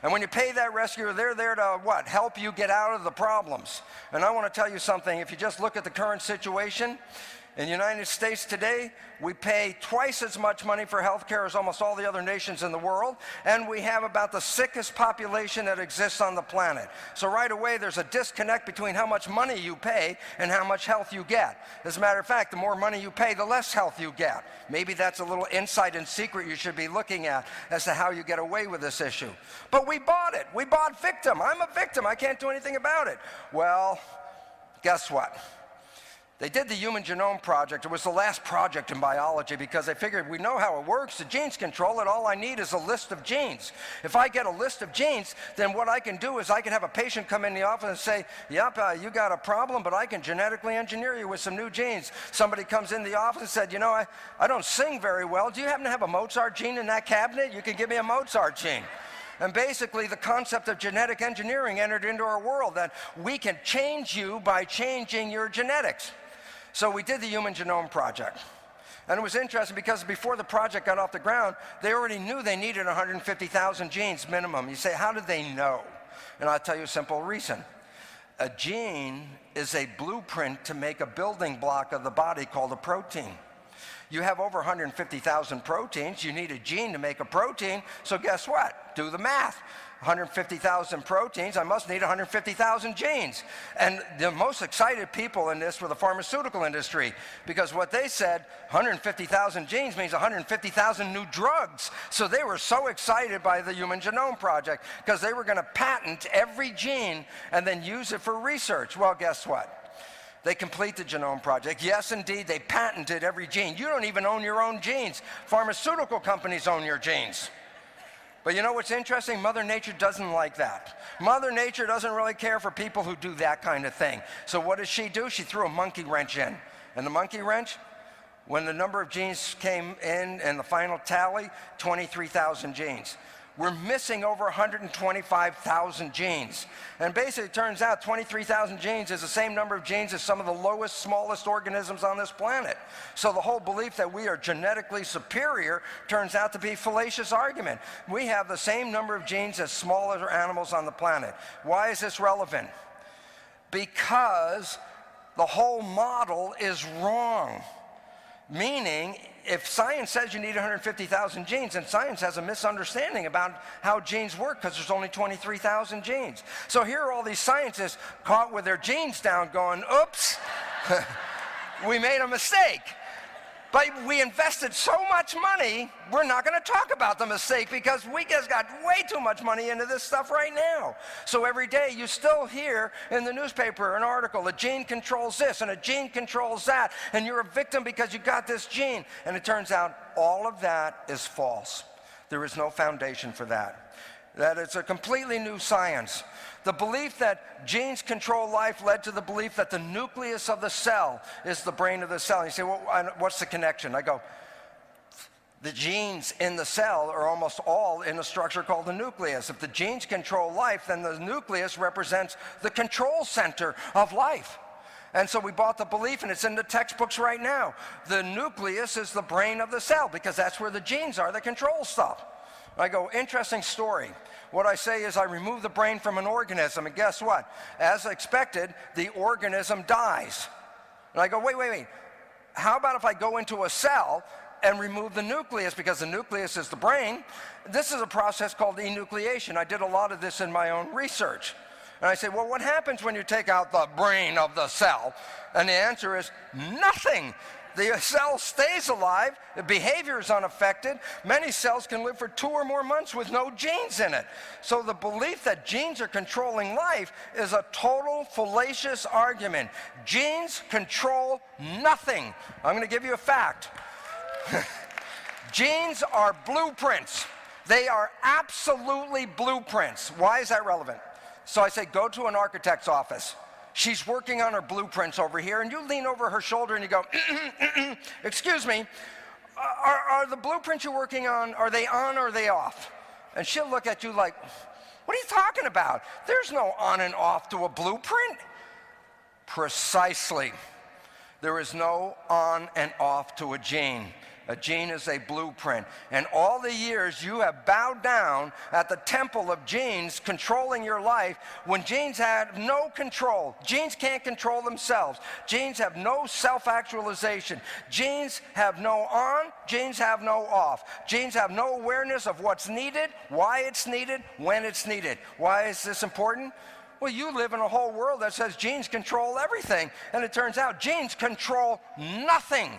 And when you pay that rescuer, they're there to, what? Help you get out of the problems. And I want to tell you something. If you just look at the current situation, in the United States today, we pay twice as much money for health care as almost all the other nations in the world, and we have about the sickest population that exists on the planet. So right away, there's a disconnect between how much money you pay and how much health you get. As a matter of fact, the more money you pay, the less health you get. Maybe that's a little insight and secret you should be looking at as to how you get away with this issue. But we bought it. We bought victim. I'm a victim. I can't do anything about it. Well, guess what? They did the Human Genome Project. It was the last project in biology because they figured we know how it works. The genes control it. All I need is a list of genes. If I get a list of genes, then what I can do is I can have a patient come in the office and say, yep, you got a problem, but I can genetically engineer you with some new genes. Somebody comes in the office and said, you know, I don't sing very well. Do you happen to have a Mozart gene in that cabinet? You can give me a Mozart gene. And basically, the concept of genetic engineering entered into our world, that we can change you by changing your genetics. So we did the Human Genome Project. And it was interesting because before the project got off the ground, they already knew they needed 150,000 genes minimum. You say, how did they know? And I'll tell you a simple reason. A gene is a blueprint to make a building block of the body called a protein. You have over 150,000 proteins. You need a gene to make a protein. So guess what? Do the math. 150,000 proteins, I must need 150,000 genes. And the most excited people in this were the pharmaceutical industry, because what they said, 150,000 genes means 150,000 new drugs. So they were so excited by the Human Genome Project, because they were going to patent every gene and then use it for research. Well, guess what? They complete the Genome Project. Yes, indeed, they patented every gene. You don't even own your own genes. Pharmaceutical companies own your genes. But you know what's interesting? Mother Nature doesn't like that. Mother Nature doesn't really care for people who do that kind of thing. So what does she do? She threw a monkey wrench in. And the monkey wrench, when the number of genes came in and the final tally, 23,000 genes. We're missing over 125,000 genes. And basically it turns out 23,000 genes is the same number of genes as some of the lowest, smallest organisms on this planet. So the whole belief that we are genetically superior turns out to be a fallacious argument. We have the same number of genes as smaller animals on the planet. Why is this relevant? Because the whole model is wrong. Meaning, if science says you need 150,000 genes, then science has a misunderstanding about how genes work, because there's only 23,000 genes. So here are all these scientists caught with their genes down going, oops, we made a mistake. But we invested so much money, we're not going to talk about the mistake because we just got way too much money into this stuff right now. So every day you still hear in the newspaper an article, a gene controls this and a gene controls that, and you're a victim because you got this gene. And it turns out all of that is false. There is no foundation for that. That it's a completely new science. The belief that genes control life led to the belief that the nucleus of the cell is the brain of the cell. And you say, well, what's the connection? I go, the genes in the cell are almost all in a structure called the nucleus. If the genes control life, then the nucleus represents the control center of life. And so we bought the belief, and it's in the textbooks right now. The nucleus is the brain of the cell because that's where the genes are that control stuff. I go, interesting story. What I say is I remove the brain from an organism, and guess what? As expected, the organism dies. And I go, wait. How about if I go into a cell and remove the nucleus, because the nucleus is the brain? This is a process called enucleation. I did a lot of this in my own research. And I say, well, what happens when you take out the brain of the cell? And the answer is nothing. The cell stays alive, the behavior is unaffected. Many cells can live for 2 or more months with no genes in it. So the belief that genes are controlling life is a total fallacious argument. Genes control nothing. I'm going to give you a fact. Genes are blueprints. They are absolutely blueprints. Why is that relevant? So I say, go to an architect's office. She's working on her blueprints over here, and you lean over her shoulder and you go, excuse me, are the blueprints you're working on, are they on or are they off? And she'll look at you like, what are you talking about? There's no on and off to a blueprint. Precisely. There is no on and off to a gene. A gene is a blueprint. And all the years you have bowed down at the temple of genes controlling your life when genes have no control. Genes can't control themselves. Genes have no self-actualization. Genes have no on, genes have no off. Genes have no awareness of what's needed, why it's needed, when it's needed. Why is this important? Well, you live in a whole world that says genes control everything. And it turns out genes control nothing.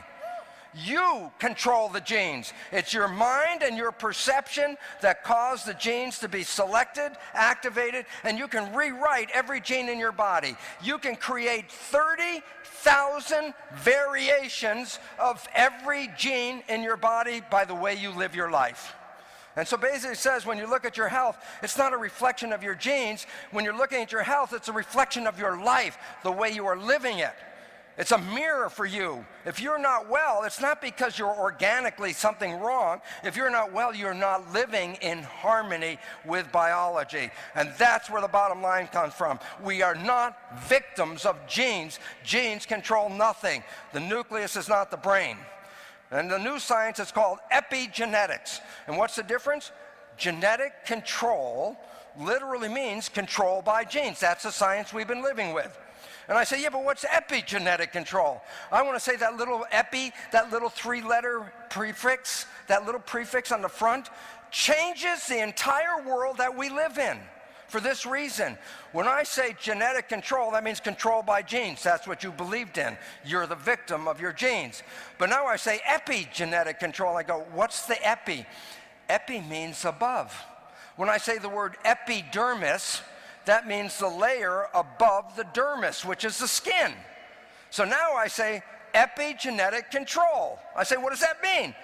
You control the genes. It's your mind and your perception that cause the genes to be selected, activated, and you can rewrite every gene in your body. You can create 30,000 variations of every gene in your body by the way you live your life. And so basically it says when you look at your health, it's not a reflection of your genes. When you're looking at your health, it's a reflection of your life, the way you are living it. It's a mirror for you. If you're not well, it's not because you're organically something wrong. If you're not well, you're not living in harmony with biology. And that's where the bottom line comes from. We are not victims of genes. Genes control nothing. The nucleus is not the brain. And the new science is called epigenetics. And what's the difference? Genetic control literally means control by genes. That's the science we've been living with. And I say, yeah, but what's epigenetic control? I want to say that little epi, that little three-letter prefix, that little prefix on the front, changes the entire world that we live in. For this reason, when I say genetic control, that means control by genes. That's what you believed in. You're the victim of your genes. But now I say epigenetic control, I go, what's the epi? Epi means above. When I say the word epidermis, that means the layer above the dermis, which is the skin. So now I say epigenetic control. I say, what does that mean?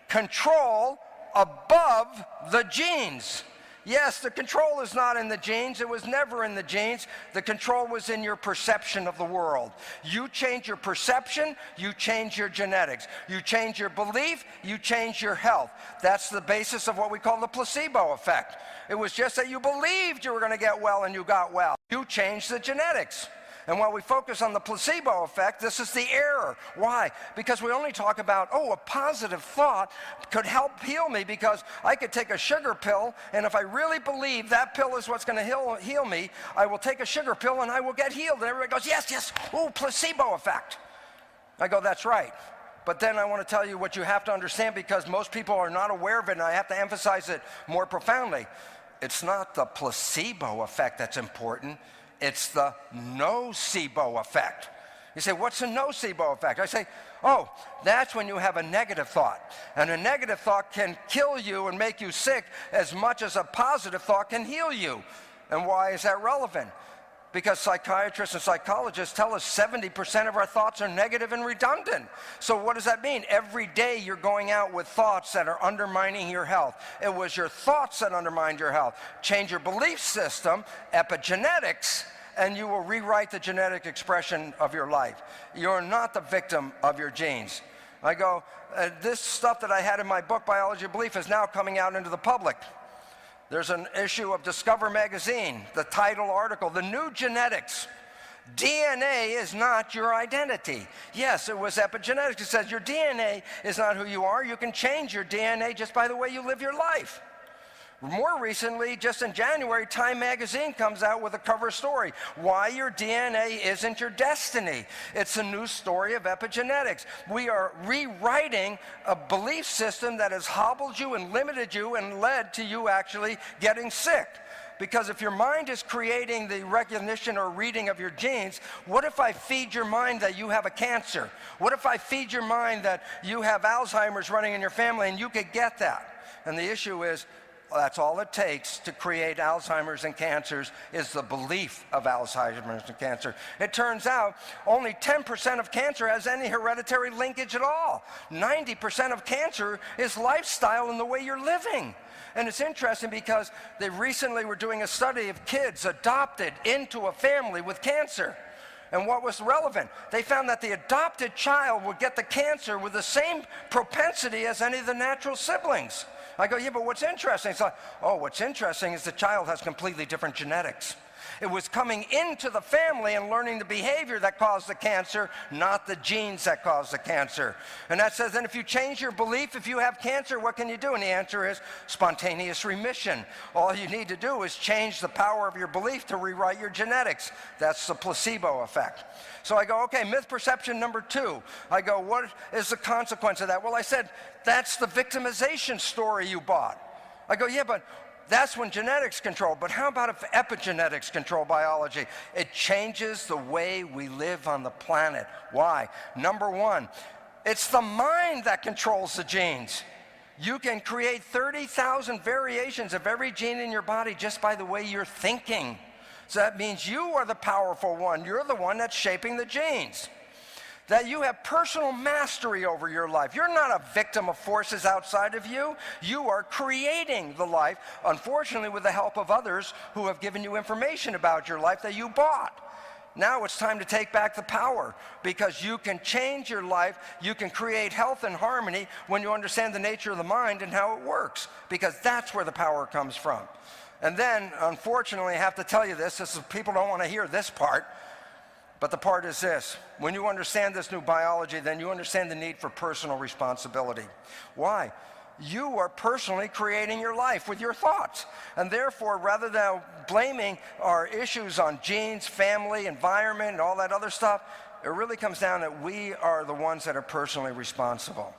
Control above the genes. Yes, the control is not in the genes. It was never in the genes. The control was in your perception of the world. You change your perception, you change your genetics. You change your belief, you change your health. That's the basis of what we call the placebo effect. It was just that you believed you were going to get well and you got well. You changed the genetics. And while we focus on the placebo effect, this is the error. Why? Because we only talk about, oh, a positive thought could help heal me because I could take a sugar pill, and if I really believe that pill is what's going to heal me, I will take a sugar pill and I will get healed. And everybody goes, yes, yes, oh, placebo effect. I go, that's right. But then I want to tell you what you have to understand because most people are not aware of it, and I have to emphasize it more profoundly. It's not the placebo effect that's important. It's the nocebo effect. You say, what's a nocebo effect? I say, oh, that's when you have a negative thought. And a negative thought can kill you and make you sick as much as a positive thought can heal you. And why is that relevant? Because psychiatrists and psychologists tell us 70% of our thoughts are negative and redundant. So what does that mean? Every day you're going out with thoughts that are undermining your health. It was your thoughts that undermined your health. Change your belief system, epigenetics, and you will rewrite the genetic expression of your life. You're not the victim of your genes. I go, this stuff that I had in my book, Biology of Belief, is now coming out into the public. There's an issue of Discover magazine, the title article, The New Genetics. DNA is not your identity. Yes, it was epigenetics. It says your DNA is not who you are. You can change your DNA just by the way you live your life. More recently, just in January, Time magazine comes out with a cover story, Why Your DNA Isn't Your Destiny. It's a new story of epigenetics. We are rewriting a belief system that has hobbled you and limited you and led to you actually getting sick. Because if your mind is creating the recognition or reading of your genes, what if I feed your mind that you have a cancer? What if I feed your mind that you have Alzheimer's running in your family and you could get that? And the issue is, that's all it takes to create Alzheimer's and cancers is the belief of Alzheimer's and cancer. It turns out only 10% of cancer has any hereditary linkage at all. 90% of cancer is lifestyle and the way you're living. And it's interesting because they recently were doing a study of kids adopted into a family with cancer. And what was relevant? They found that the adopted child would get the cancer with the same propensity as any of the natural siblings. I go, yeah, but what's interesting? It's like, oh, what's interesting is the child has completely different genetics. It was coming into the family and learning the behavior that caused the cancer, not the genes that caused the cancer. And that says, then if you change your belief, if you have cancer, what can you do? And the answer is spontaneous remission. All you need to do is change the power of your belief to rewrite your genetics. That's the placebo effect. So I go, okay, myth perception number 2. I go, what is the consequence of that? Well, I said, that's the victimization story you bought. I go, yeah, but that's when genetics control. But how about if epigenetics control biology? It changes the way we live on the planet. Why? Number 1, it's the mind that controls the genes. You can create 30,000 variations of every gene in your body just by the way you're thinking. So that means you are the powerful one. You're the one that's shaping the genes. That you have personal mastery over your life. You're not a victim of forces outside of you. You are creating the life, unfortunately with the help of others who have given you information about your life that you bought. Now it's time to take back the power, because you can change your life, you can create health and harmony when you understand the nature of the mind and how it works, because that's where the power comes from. And then, unfortunately, I have to tell you this is, people don't want to hear this part, but the part is this: when you understand this new biology, then you understand the need for personal responsibility. Why? You are personally creating your life with your thoughts. And therefore, rather than blaming our issues on genes, family, environment, and all that other stuff, it really comes down that we are the ones that are personally responsible.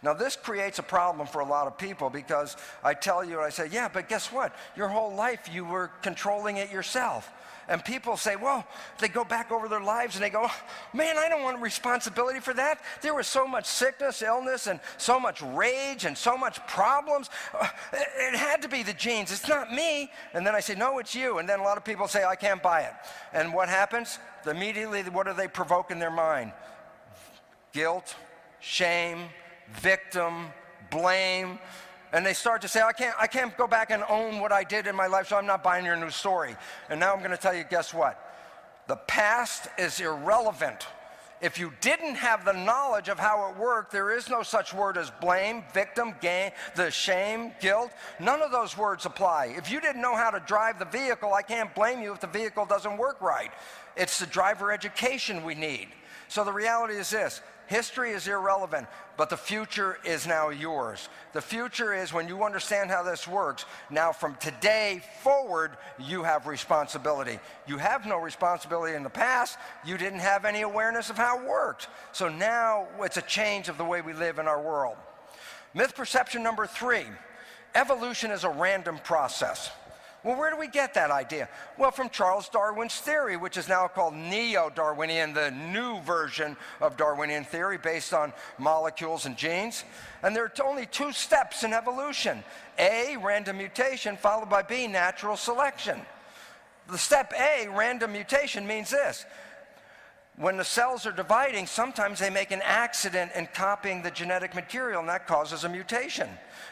Now, this creates a problem for a lot of people, because I tell you, I say, yeah, but guess what? Your whole life you were controlling it yourself. And people say, well, they go back over their lives and they go, man, I don't want responsibility for that. There was so much sickness, illness, and so much rage and so much problems. It had to be the genes. It's not me. And then I say, no, it's you. And then a lot of people say, I can't buy it. And what happens? Immediately, what do they provoke in their mind? Guilt, shame, victim, blame. And they start to say, I can't go back and own what I did in my life, so I'm not buying your new story. And now I'm going to tell you, guess what? The past is irrelevant. If you didn't have the knowledge of how it worked, there is no such word as blame, victim, gain, the shame, guilt. None of those words apply. If you didn't know how to drive the vehicle, I can't blame you if the vehicle doesn't work right. It's the driver education we need. So the reality is this: history is irrelevant, but the future is now yours. The future is when you understand how this works. Now, from today forward, you have responsibility. You have no responsibility in the past. You didn't have any awareness of how it worked. So now it's a change of the way we live in our world. Myth perception number 3, evolution is a random process. Well, where do we get that idea? Well, from Charles Darwin's theory, which is now called Neo-Darwinian, the new version of Darwinian theory based on molecules and genes. And there are only 2 steps in evolution: A, random mutation, followed by B, natural selection. The step A, random mutation, means this: when the cells are dividing, sometimes they make an accident in copying the genetic material, and that causes a mutation.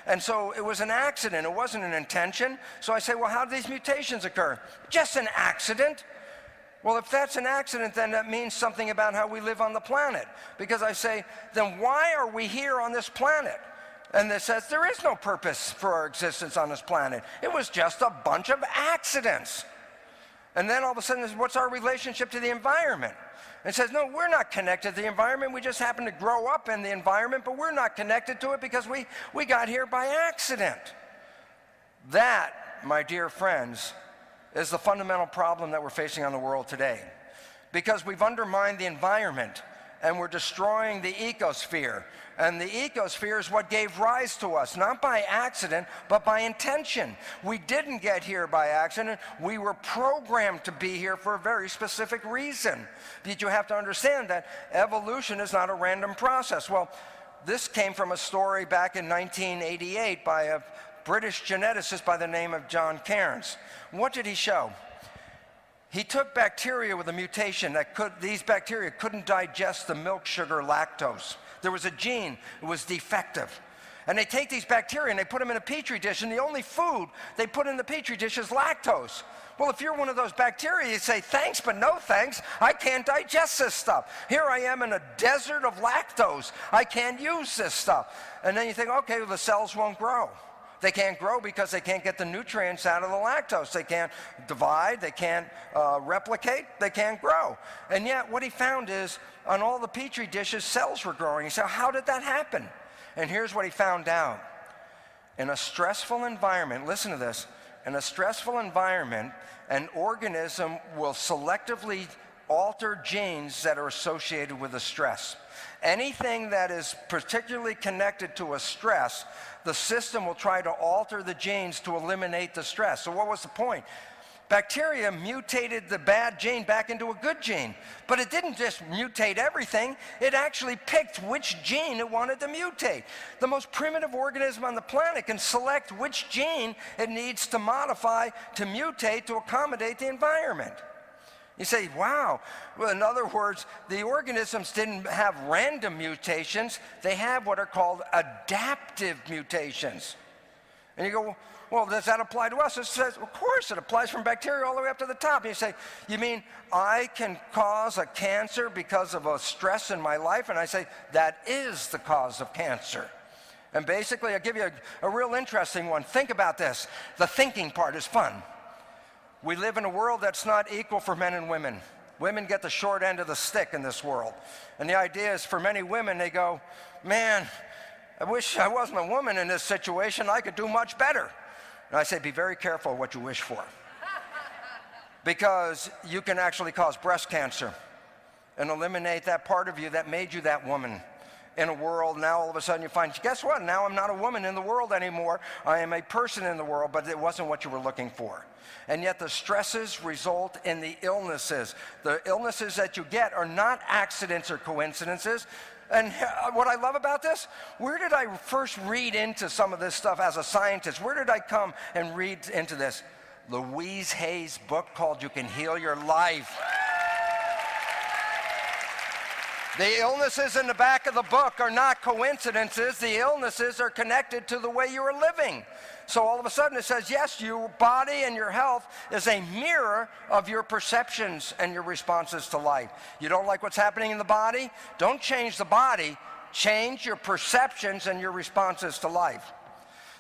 And so it was an accident, it wasn't an intention. So I say, well, how do these mutations occur? Just an accident. Well, if that's an accident, then that means something about how we live on the planet. Because I say, then why are we here on this planet? And it says there is no purpose for our existence on this planet. It was just a bunch of accidents. And then all of a sudden, what's our relationship to the environment? It says, no, we're not connected to the environment. We just happen to grow up in the environment, but we're not connected to it because we got here by accident. That, my dear friends, is the fundamental problem that we're facing on the world today. Because we've undermined the environment and we're destroying the ecosphere. And the ecosphere is what gave rise to us, not by accident, but by intention. We didn't get here by accident. We were programmed to be here for a very specific reason. But you have to understand that evolution is not a random process. Well, this came from a story back in 1988 by a British geneticist by the name of John Cairns. What did he show? He took bacteria with a mutation that these bacteria couldn't digest the milk sugar lactose. There was a gene that was defective. And they take these bacteria and they put them in a petri dish, and the only food they put in the petri dish is lactose. Well, if you're one of those bacteria, you say, thanks, but no thanks. I can't digest this stuff. Here I am in a desert of lactose. I can't use this stuff. And then you think, okay, well, the cells won't grow. They can't grow because they can't get the nutrients out of the lactose. They can't divide, they can't replicate, they can't grow. And yet what he found is on all the petri dishes, cells were growing. He said, how did that happen? And here's what he found out. In a stressful environment, listen to this, in a stressful environment, an organism will selectively alter genes that are associated with the stress. Anything that is particularly connected to a stress, the system will try to alter the genes to eliminate the stress. So what was the point? Bacteria mutated the bad gene back into a good gene. But it didn't just mutate everything. It actually picked which gene it wanted to mutate. The most primitive organism on the planet can select which gene it needs to modify, to mutate, to accommodate the environment. You say, wow. Well, in other words, the organisms didn't have random mutations. They have what are called adaptive mutations. And you go, well, does that apply to us? It says, of course, it applies from bacteria all the way up to the top. And you say, you mean I can cause a cancer because of a stress in my life? And I say, that is the cause of cancer. And basically, I'll give you a real interesting one. Think about this. The thinking part is fun. We live in a world that's not equal for men and women. Women get the short end of the stick in this world. And the idea is for many women, they go, man, I wish I wasn't a woman in this situation. I could do much better. And I say, be very careful what you wish for. Because you can actually cause breast cancer and eliminate that part of you that made you that woman in a world. Now all of a sudden you find, guess what? Now I'm not a woman in the world anymore. I am a person in the world, but it wasn't what you were looking for. And yet the stresses result in the illnesses. The illnesses that you get are not accidents or coincidences. And what I love about this, where did I first read into some of this stuff as a scientist? Where did I come and read into this? Louise Hay's book called You Can Heal Your Life. The illnesses in the back of the book are not coincidences. The illnesses are connected to the way you are living. So all of a sudden it says, yes, your body and your health is a mirror of your perceptions and your responses to life. You don't like what's happening in the body? Don't change the body. Change your perceptions and your responses to life.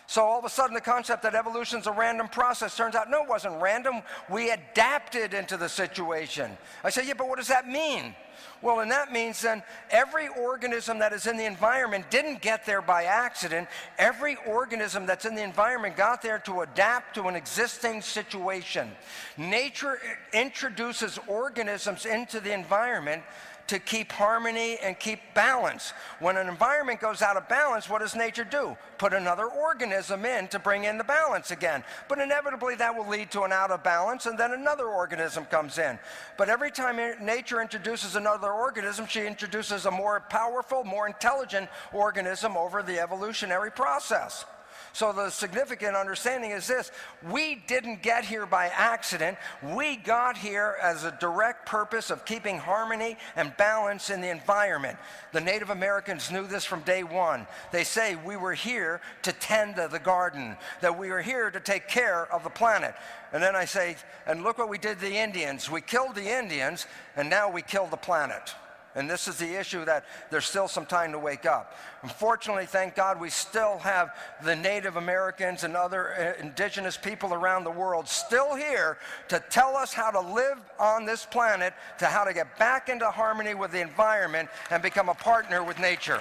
So all of a sudden the concept that evolution is a random process turns out, no, it wasn't random. We adapted into the situation. I say, yeah, but what does that mean? Well, and that means then every organism that is in the environment didn't get there by accident. Every organism that's in the environment got there to adapt to an existing situation. Nature introduces organisms into the environment to keep harmony and keep balance. When an environment goes out of balance, what does nature do? Put another organism in to bring in the balance again. But inevitably that will lead to an out of balance, and then another organism comes in. But every time nature introduces another organism, she introduces a more powerful, more intelligent organism over the evolutionary process. So the significant understanding is this: we didn't get here by accident. We got here as a direct purpose of keeping harmony and balance in the environment. The Native Americans knew this from day one. They say we were here to tend to the garden, that we were here to take care of the planet. And then I say, and look what we did to the Indians. We killed the Indians, and now we killed the planet. And this is the issue that there's still some time to wake up. Unfortunately, thank God, we still have the Native Americans and other indigenous people around the world still here to tell us how to live on this planet, to how to get back into harmony with the environment and become a partner with nature.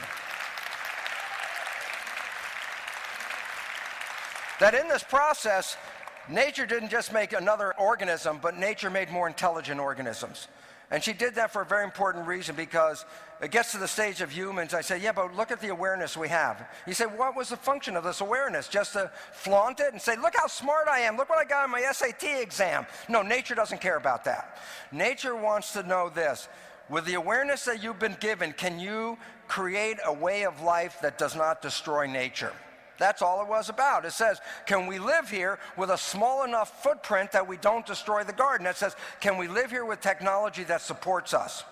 That in this process, nature didn't just make another organism, but nature made more intelligent organisms. And she did that for a very important reason, because it gets to the stage of humans. I say, yeah, but look at the awareness we have. You say, what was the function of this awareness? Just to flaunt it and say, look how smart I am. Look what I got on my SAT exam. No, nature doesn't care about that. Nature wants to know this. With the awareness that you've been given, can you create a way of life that does not destroy nature? That's all it was about. It says, can we live here with a small enough footprint that we don't destroy the garden? It says, can we live here with technology that supports us?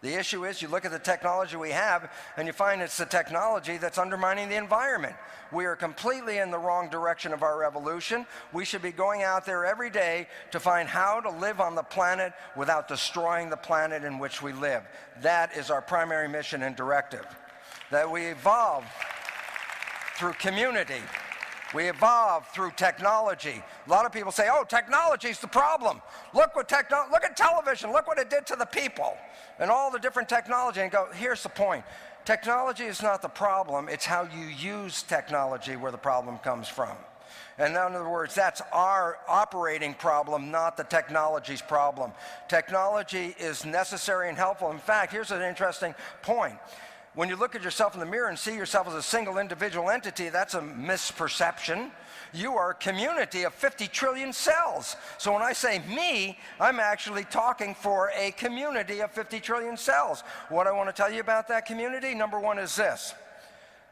The issue is you look at the technology we have and you find it's the technology that's undermining the environment. We are completely in the wrong direction of our evolution. We should be going out there every day to find how to live on the planet without destroying the planet in which we live. That is our primary mission and directive. That we evolve through community. We evolve through technology. A lot of people say, oh, technology's the problem. Look at television, look what it did to the people. And all the different technology, and go, here's the point. Technology is not the problem, it's how you use technology where the problem comes from. And in other words, that's our operating problem, not the technology's problem. Technology is necessary and helpful. In fact, here's an interesting point. When you look at yourself in the mirror and see yourself as a single individual entity, that's a misperception. You are a community of 50 trillion cells. So when I say me, I'm actually talking for a community of 50 trillion cells. What I want to tell you about that community, number one, is this.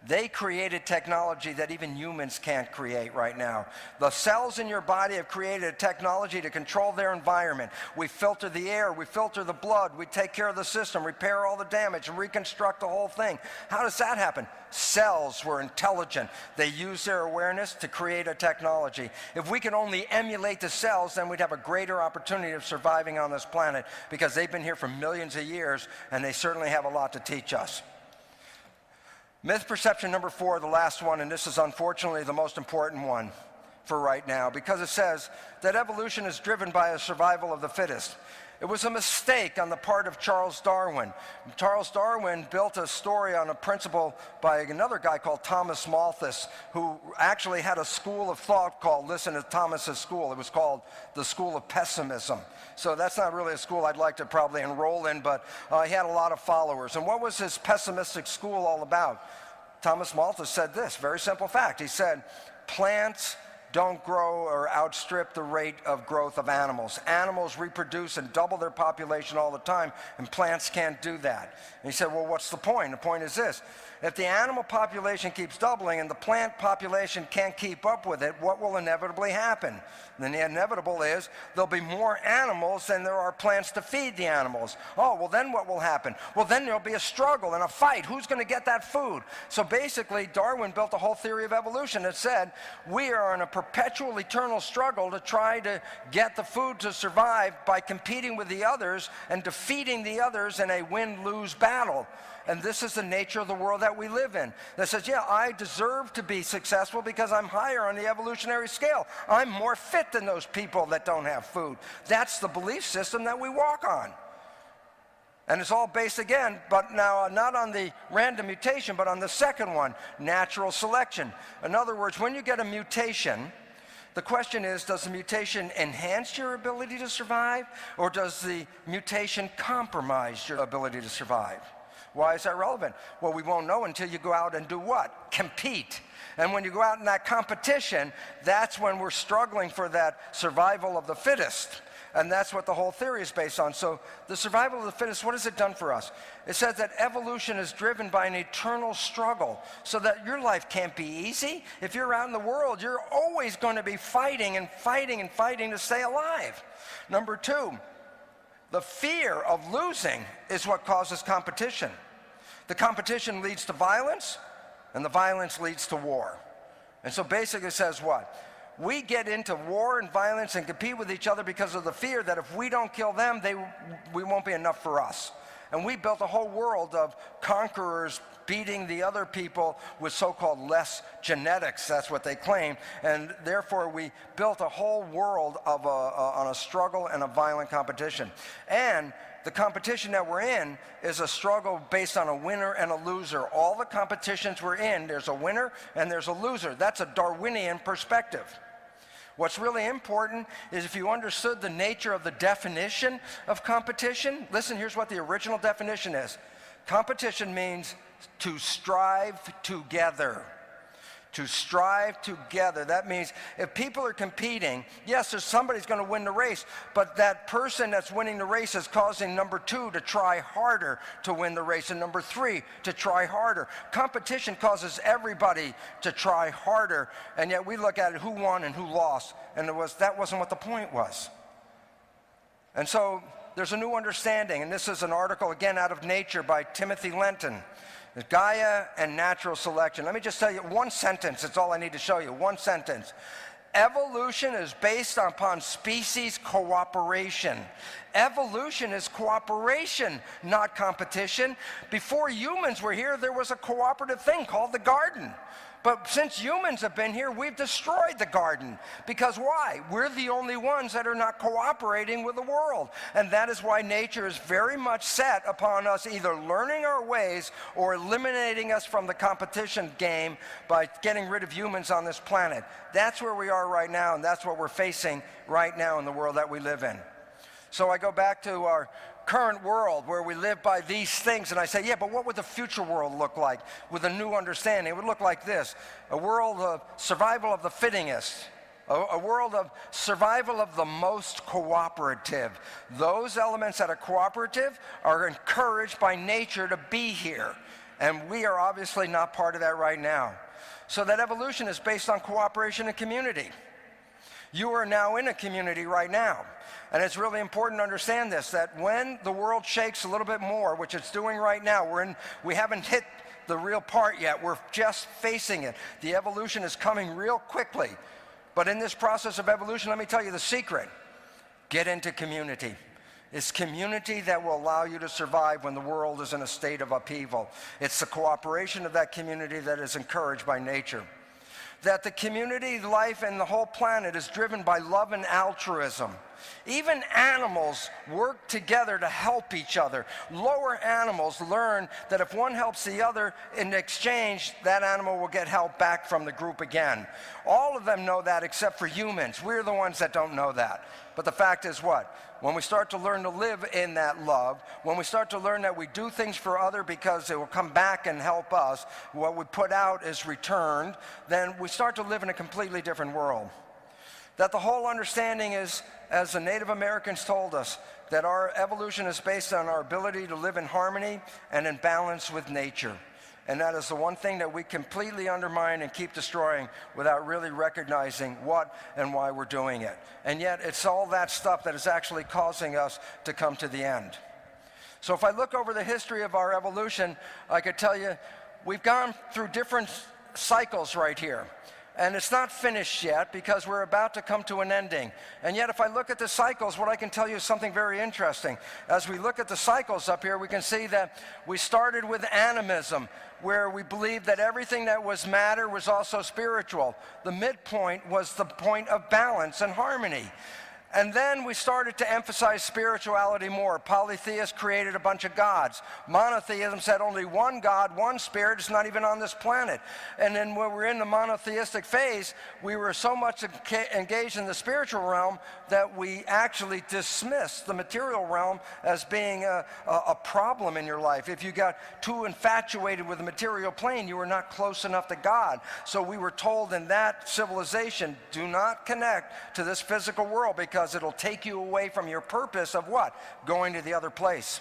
They created technology that even humans can't create right now. The cells in your body have created a technology to control their environment. We filter the air, we filter the blood, we take care of the system, repair all the damage, and reconstruct the whole thing. How does that happen? Cells were intelligent. They used their awareness to create a technology. If we could only emulate the cells, then we'd have a greater opportunity of surviving on this planet, because they've been here for millions of years, and they certainly have a lot to teach us. Myth perception number 4, the last one, and this is unfortunately the most important one for right now, because it says that evolution is driven by a survival of the fittest. It was a mistake on the part of Charles Darwin. Charles Darwin built a story on a principle by another guy called Thomas Malthus, who actually had a school of thought called, listen to Thomas's school, it was called the School of Pessimism. So that's not really a school I'd like to probably enroll in, but he had a lot of followers. And what was his pessimistic school all about? Thomas Malthus said this, very simple fact. He said, plants don't grow or outstrip the rate of growth of animals. Animals reproduce and double their population all the time, and plants can't do that. And he said, well, what's the point? The point is this. If the animal population keeps doubling and the plant population can't keep up with it, what will inevitably happen? And the inevitable is there'll be more animals than there are plants to feed the animals. Oh, well, then what will happen? Well, then there'll be a struggle and a fight. Who's going to get that food? So basically, Darwin built a whole theory of evolution that said we are in a perpetual eternal struggle to try to get the food to survive by competing with the others and defeating the others in a win-lose battle. And this is the nature of the world that we live in. That says, yeah, I deserve to be successful because I'm higher on the evolutionary scale. I'm more fit than those people that don't have food. That's the belief system that we walk on. And it's all based, again, but now not on the random mutation, but on the second one, natural selection. In other words, when you get a mutation, the question is, does the mutation enhance your ability to survive, or does the mutation compromise your ability to survive? Why is that relevant? Well, we won't know until you go out and do what? Compete. And when you go out in that competition, that's when we're struggling for that survival of the fittest. And that's what the whole theory is based on. So the survival of the fittest, what has it done for us? It says that evolution is driven by an eternal struggle, so that your life can't be easy. If you're out in the world, you're always going to be fighting and fighting and fighting to stay alive. Number 2, the fear of losing is what causes competition. The competition leads to violence, and the violence leads to war. And so basically it says what? We get into war and violence and compete with each other because of the fear that if we don't kill them, we won't be enough for us. And we built a whole world of conquerors beating the other people with so-called less genetics, that's what they claim, and therefore we built a whole world of on a struggle and a violent competition. And the competition that we're in is a struggle based on a winner and a loser. All the competitions we're in, there's a winner and there's a loser. That's a Darwinian perspective. What's really important is if you understood the nature of the definition of competition. Listen, here's what the original definition is. Competition means to strive together. To strive together. That means if people are competing, yes, there's somebody's going to win the race, but that person that's winning the race is causing number 2 to try harder to win the race, and number 3 to try harder. Competition causes everybody to try harder, and yet we look at it, who won and who lost, and that wasn't what the point was. And so there's a new understanding, and this is an article, again, out of Nature by Timothy Lenton. Gaia and natural selection. Let me just tell you one sentence. That's all I need to show you. One sentence. Evolution is based upon species cooperation. Evolution is cooperation, not competition. Before humans were here, there was a cooperative thing called the garden. But since humans have been here, we've destroyed the garden. Because why? We're the only ones that are not cooperating with the world. And that is why nature is very much set upon us either learning our ways or eliminating us from the competition game by getting rid of humans on this planet. That's where we are right now, and that's what we're facing right now in the world that we live in. So I go back to our current world where we live by these things, and I say, yeah, but what would the future world look like with a new understanding? It would look like this: a world of survival of the fittingest, a world of survival of the most cooperative. Those elements that are cooperative are encouraged by nature to be here, and we are obviously not part of that right now. So that evolution is based on cooperation and community. You are now in a community right now. And it's really important to understand this, that when the world shakes a little bit more, which it's doing right now, we haven't hit the real part yet. We're just facing it. The evolution is coming real quickly. But in this process of evolution, let me tell you the secret. Get into community. It's community that will allow you to survive when the world is in a state of upheaval. It's the cooperation of that community that is encouraged by nature. That the community life and the whole planet is driven by love and altruism. Even animals work together to help each other. Lower animals learn that if one helps the other, in exchange, that animal will get help back from the group again. All of them know that except for humans. We're the ones that don't know that. But the fact is what? When we start to learn to live in that love, when we start to learn that we do things for other because it will come back and help us, what we put out is returned, then we start to live in a completely different world. That the whole understanding is, as the Native Americans told us, that our evolution is based on our ability to live in harmony and in balance with nature. And that is the one thing that we completely undermine and keep destroying without really recognizing what and why we're doing it. And yet it's all that stuff that is actually causing us to come to the end. So if I look over the history of our evolution, I could tell you we've gone through different cycles right here. And it's not finished yet because we're about to come to an ending. And yet if I look at the cycles, what I can tell you is something very interesting. As we look at the cycles up here, we can see that we started with animism, where we believed that everything that was matter was also spiritual. The midpoint was the point of balance and harmony. And then we started to emphasize spirituality more. Polytheists created a bunch of gods. Monotheism said only one God, one spirit is not even on this planet. And then when we're in the monotheistic phase, we were so much engaged in the spiritual realm that we actually dismissed the material realm as being a problem in your life. If you got too infatuated with the material plane, you were not close enough to God. So we were told in that civilization, do not connect to this physical world because it'll take you away from your purpose of what? Going to the other place.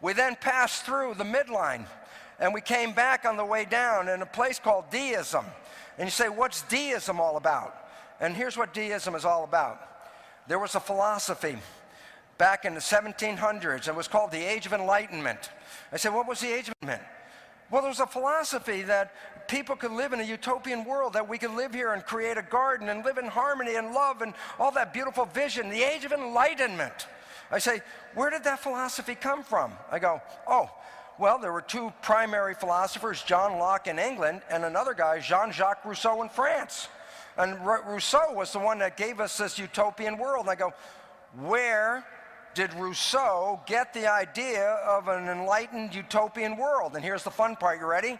We then passed through the midline, and we came back on the way down in a place called deism. And you say, what's deism all about? And here's what deism is all about. There was a philosophy back in the 1700s. It was called the Age of Enlightenment. I said, what was the Age of Enlightenment? Well, there was a philosophy that people could live in a utopian world, that we could live here and create a garden and live in harmony and love and all that beautiful vision, the Age of Enlightenment. I say, where did that philosophy come from? I go, oh, well, there were two primary philosophers, John Locke in England and another guy, Jean-Jacques Rousseau in France. And Rousseau was the one that gave us this utopian world. And I go, where did Rousseau get the idea of an enlightened utopian world? And here's the fun part, you ready?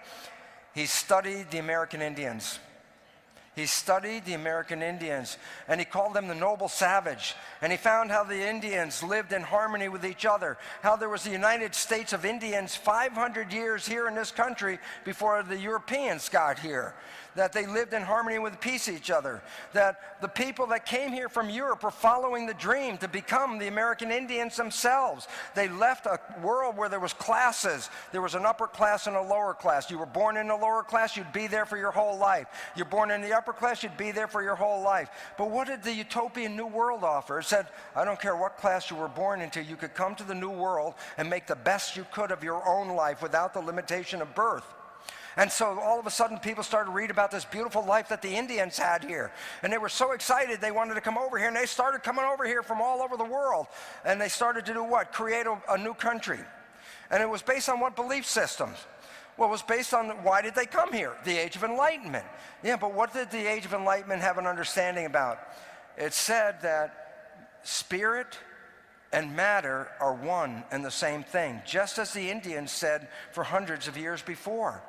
He studied the American Indians. He studied the American Indians, and he called them the noble savage. And he found how the Indians lived in harmony with each other, how there was the United States of Indians 500 years here in this country before the Europeans got here, that they lived in harmony with peace each other, that the people that came here from Europe were following the dream to become the American Indians themselves. They left a world where there was classes. There was an upper class and a lower class. You were born in the lower class, you'd be there for your whole life. You're born in the upper upper class, you'd be there for your whole life. But what did the utopian New World offer? It said, I don't care what class you were born into, you could come to the New World and make the best you could of your own life without the limitation of birth. And so all of a sudden people started to read about this beautiful life that the Indians had here. And they were so excited they wanted to come over here, and they started coming over here from all over the world. And they started to do what? Create a new country. And it was based on what belief systems? Well, it was based on why did they come here? The Age of Enlightenment. Yeah, but what did the Age of Enlightenment have an understanding about? It said that spirit and matter are one and the same thing, just as the Indians said for hundreds of years before.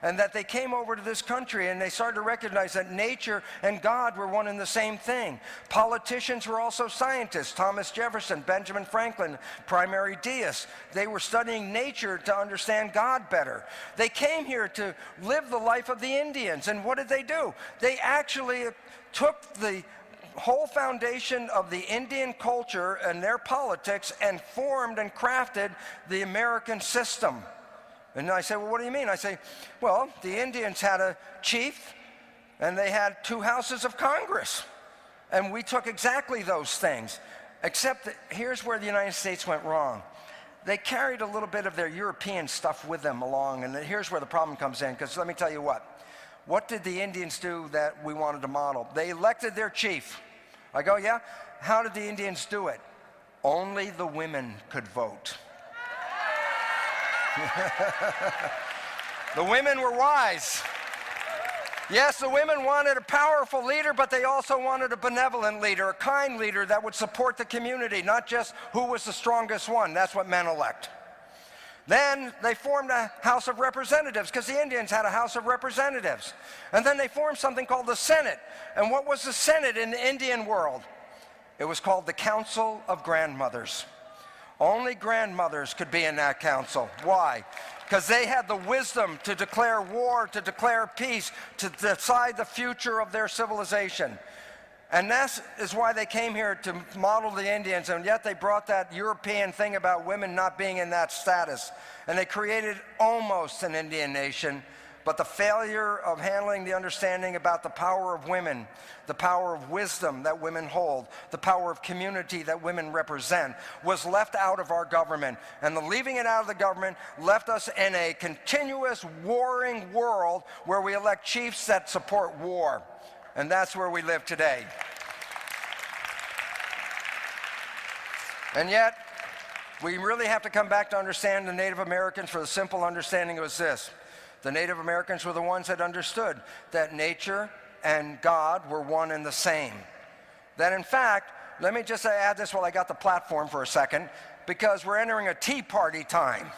And that they came over to this country and they started to recognize that nature and God were one and the same thing. Politicians were also scientists. Thomas Jefferson, Benjamin Franklin, primary deists. They were studying nature to understand God better. They came here to live the life of the Indians. And what did they do? They actually took the whole foundation of the Indian culture and their politics and formed and crafted the American system. And I say, well, what do you mean? I say, well, the Indians had a chief, and they had 2 houses of Congress. And we took exactly those things, except that here's where the United States went wrong. They carried a little bit of their European stuff with them along, and here's where the problem comes in, because let me tell you what. What did the Indians do that we wanted to model? They elected their chief. I go, yeah? How did the Indians do it? Only the women could vote. The women were wise. Yes, the women wanted a powerful leader, but they also wanted a benevolent leader, a kind leader that would support the community, not just who was the strongest one. That's what men elect. Then they formed a House of Representatives, because the Indians had a House of Representatives. And then they formed something called the Senate. And what was the Senate in the Indian world? It was called the Council of Grandmothers. Only grandmothers could be in that council. Why? Because they had the wisdom to declare war, to declare peace, to decide the future of their civilization. And that is why they came here to model the Indians, and yet they brought that European thing about women not being in that status. And they created almost an Indian nation, but the failure of handling the understanding about the power of women, the power of wisdom that women hold, the power of community that women represent, was left out of our government. And the leaving it out of the government left us in a continuous warring world where we elect chiefs that support war. And that's where we live today. And yet, we really have to come back to understand the Native Americans, for the simple understanding was this. The Native Americans were the ones that understood that nature and God were one and the same. That in fact, let me just add this while I got the platform for a second, because we're entering a Tea Party time.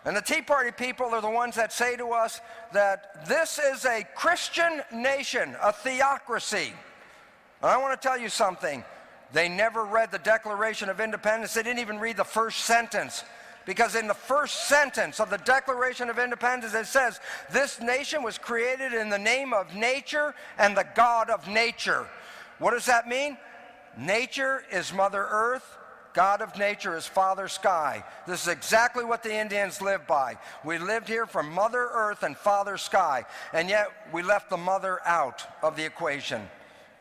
And the Tea Party people are the ones that say to us that this is a Christian nation, a theocracy. And I want to tell you something. They never read the Declaration of Independence. They didn't even read the first sentence. Because in the first sentence of the Declaration of Independence, it says, this nation was created in the name of nature and the God of nature. What does that mean? Nature is Mother Earth. God of nature is Father Sky. This is exactly what the Indians lived by. We lived here from Mother Earth and Father Sky, and yet we left the mother out of the equation.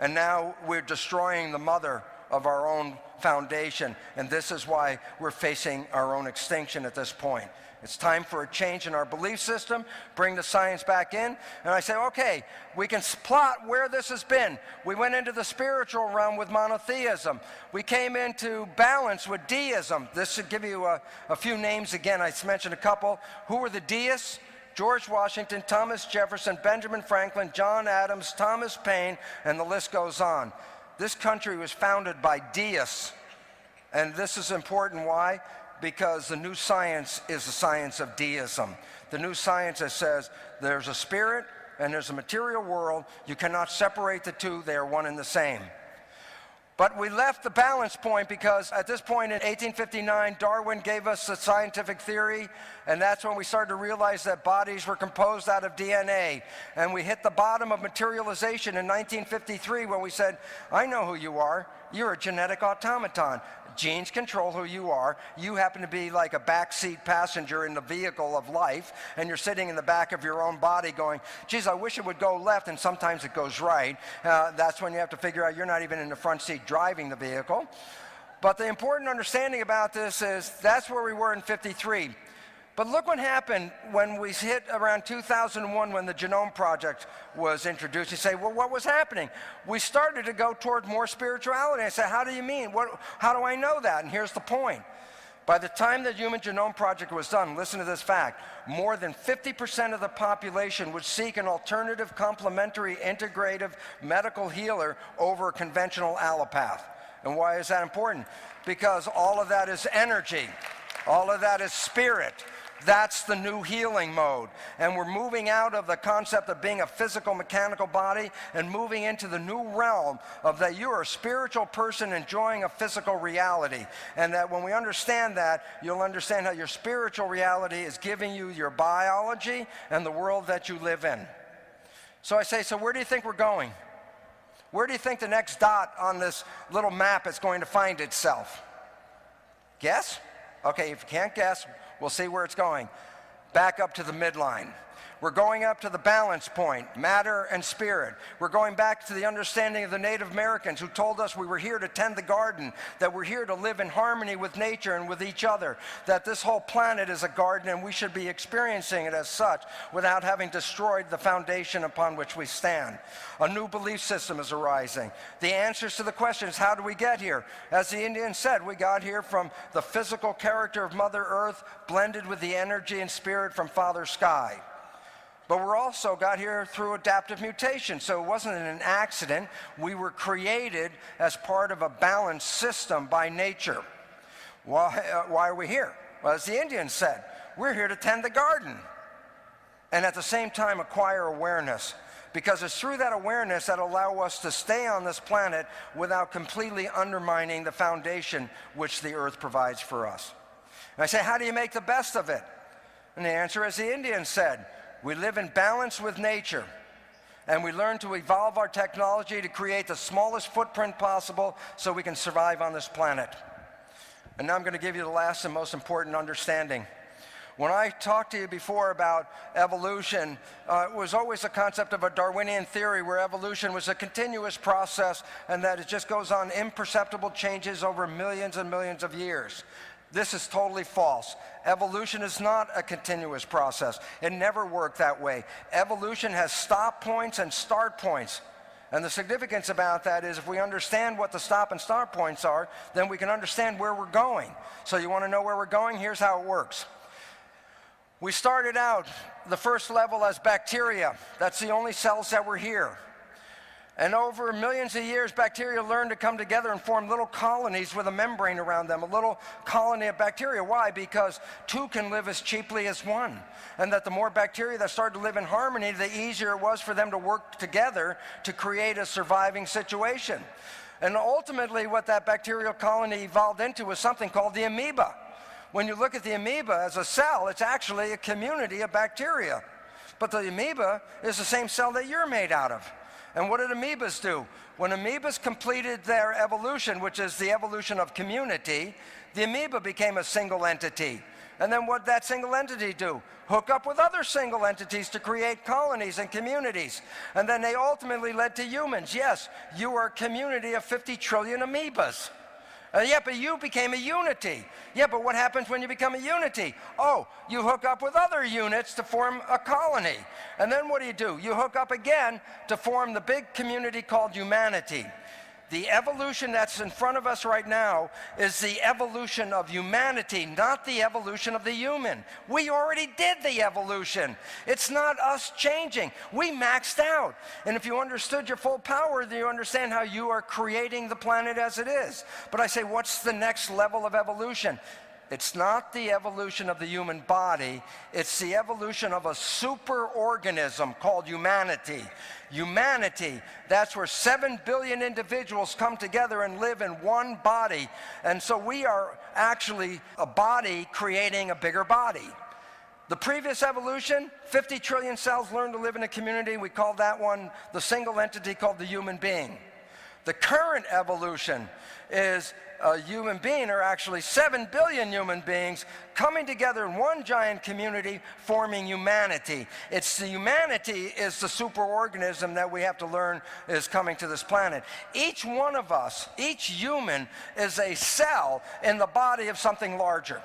And now we're destroying the mother of our own foundation, and this is why we're facing our own extinction at this point. It's time for a change in our belief system, bring the science back in, and I say, okay, we can plot where this has been. We went into the spiritual realm with monotheism. We came into balance with deism. This should give you a few names again. I mentioned a couple. Who were the deists? George Washington, Thomas Jefferson, Benjamin Franklin, John Adams, Thomas Paine, and the list goes on. This country was founded by deists, and this is important. Why? Because the new science is the science of deism. The new science that says there's a spirit and there's a material world. You cannot separate the two. They are one and the same. But we left the balance point because at this point in 1859, Darwin gave us the scientific theory, and that's when we started to realize that bodies were composed out of DNA. And we hit the bottom of materialization in 1953 when we said, I know who you are. You're a genetic automaton. Genes control who you are. You happen to be like a backseat passenger in the vehicle of life, and you're sitting in the back of your own body going, geez, I wish it would go left, and sometimes it goes right. That's when you have to figure out you're not even in the front seat driving the vehicle. But the important understanding about this is that's where we were in 53. But look what happened when we hit around 2001 when the Genome Project was introduced. You say, well, what was happening? We started to go toward more spirituality. I said, how do you mean? How do I know that? And here's the point. By the time the Human Genome Project was done, listen to this fact, more than 50% of the population would seek an alternative, complementary, integrative medical healer over a conventional allopath. And why is that important? Because all of that is energy. All of that is spirit. That's the new healing mode. And we're moving out of the concept of being a physical, mechanical body and moving into the new realm of that you're a spiritual person enjoying a physical reality. And that when we understand that, you'll understand how your spiritual reality is giving you your biology and the world that you live in. So I say, so where do you think we're going? Where do you think the next dot on this little map is going to find itself? Guess? Okay, if you can't guess, we'll see where it's going. Back up to the midline. We're going up to the balance point, matter and spirit. We're going back to the understanding of the Native Americans who told us we were here to tend the garden, that we're here to live in harmony with nature and with each other, that this whole planet is a garden and we should be experiencing it as such without having destroyed the foundation upon which we stand. A new belief system is arising. The answers to the questions, how do we get here? As the Indians said, we got here from the physical character of Mother Earth blended with the energy and spirit from Father Sky. But we're also got here through adaptive mutation, so it wasn't an accident. We were created as part of a balanced system by nature. Why are we here? Well, as the Indians said, we're here to tend the garden and at the same time acquire awareness, because it's through that awareness that allow us to stay on this planet without completely undermining the foundation which the earth provides for us. And I say, how do you make the best of it? And the answer, as the Indians said, we live in balance with nature, and we learn to evolve our technology to create the smallest footprint possible so we can survive on this planet. And now I'm going to give you the last and most important understanding. When I talked to you before about evolution, it was always a concept of a Darwinian theory where evolution was a continuous process and that it just goes on imperceptible changes over millions and millions of years. This is totally false. Evolution is not a continuous process. It never worked that way. Evolution has stop points and start points. And the significance about that is if we understand what the stop and start points are, then we can understand where we're going. So you want to know where we're going? Here's how it works. We started out the first level as bacteria. That's the only cells that were here. And over millions of years, bacteria learned to come together and form little colonies with a membrane around them, a little colony of bacteria. Why? Because two can live as cheaply as one. And that the more bacteria that started to live in harmony, the easier it was for them to work together to create a surviving situation. And ultimately, what that bacterial colony evolved into was something called the amoeba. When you look at the amoeba as a cell, it's actually a community of bacteria. But the amoeba is the same cell that you're made out of. And what did amoebas do? When amoebas completed their evolution, which is the evolution of community, the amoeba became a single entity. And then what did that single entity do? Hook up with other single entities to create colonies and communities. And then they ultimately led to humans. Yes, you are a community of 50 trillion amoebas. Yeah, but you became a unity. Yeah, but what happens when you become a unity? Oh, you hook up with other units to form a colony. And then what do? You hook up again to form the big community called humanity. The evolution that's in front of us right now is the evolution of humanity, not the evolution of the human. We already did the evolution. It's not us changing. We maxed out. And if you understood your full power, then you understand how you are creating the planet as it is. But I say, what's the next level of evolution? It's not the evolution of the human body. It's the evolution of a superorganism called humanity. Humanity, that's where 7 billion individuals come together and live in one body. And so we are actually a body creating a bigger body. The previous evolution, 50 trillion cells learned to live in a community. We called that one the single entity called the human being. The current evolution is a human being, or actually 7 billion human beings, coming together in one giant community, forming humanity. It's the humanity is the superorganism that we have to learn is coming to this planet. Each one of us, each human, is a cell in the body of something larger.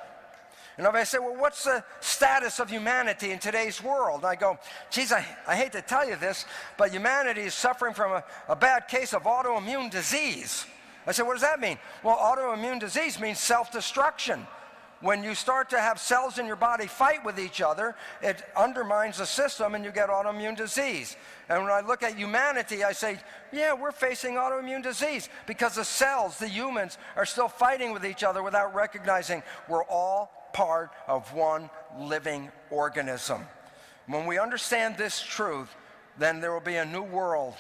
And if I say, well, what's the status of humanity in today's world? And I go, geez, I hate to tell you this, but humanity is suffering from a bad case of autoimmune disease. I said, what does that mean? Well, autoimmune disease means self-destruction. When you start to have cells in your body fight with each other, it undermines the system and you get autoimmune disease. And when I look at humanity, I say, yeah, we're facing autoimmune disease because the cells, the humans, are still fighting with each other without recognizing we're all part of one living organism. When we understand this truth, then there will be a new world.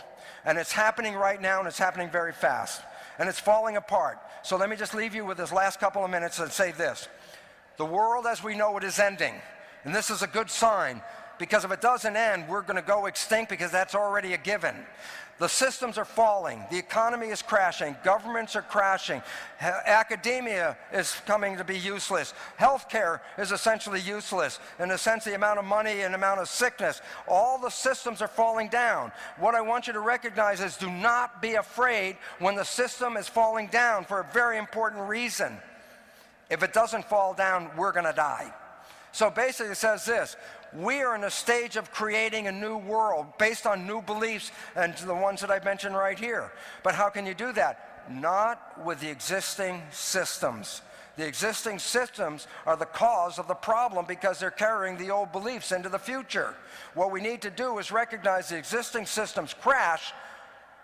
And it's happening right now, and it's happening very fast. And it's falling apart. So let me just leave you with this last couple of minutes and say this. The world as we know it is ending. And this is a good sign, because if it doesn't end, we're going to go extinct, because that's already a given. The systems are falling. The economy is crashing. Governments are crashing. Academia is coming to be useless. Healthcare is essentially useless. In a sense, the amount of money and amount of sickness. All the systems are falling down. What I want you to recognize is do not be afraid when the system is falling down, for a very important reason. If it doesn't fall down, we're going to die. So basically it says this. We are in a stage of creating a new world based on new beliefs, and the ones that I've mentioned right here. But how can you do that? Not with the existing systems. The existing systems are the cause of the problem, because they're carrying the old beliefs into the future. What we need to do is recognize the existing systems crash,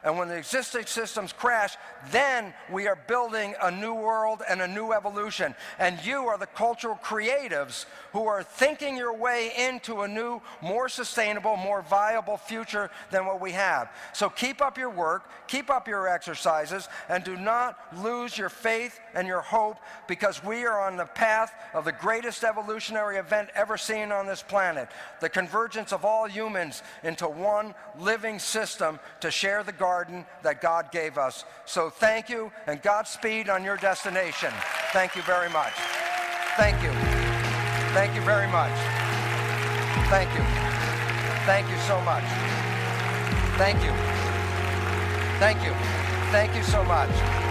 and when the existing systems crash, then we are building a new world and a new evolution. And you are the cultural creatives who are thinking your way into a new, more sustainable, more viable future than what we have. So keep up your work, keep up your exercises, and do not lose your faith and your hope, because we are on the path of the greatest evolutionary event ever seen on this planet. The convergence of all humans into one living system to share the garden that God gave us. So thank you, and Godspeed on your destination. Thank you very much. Thank you. Thank you very much. Thank you. Thank you so much. Thank you. Thank you. Thank you so much.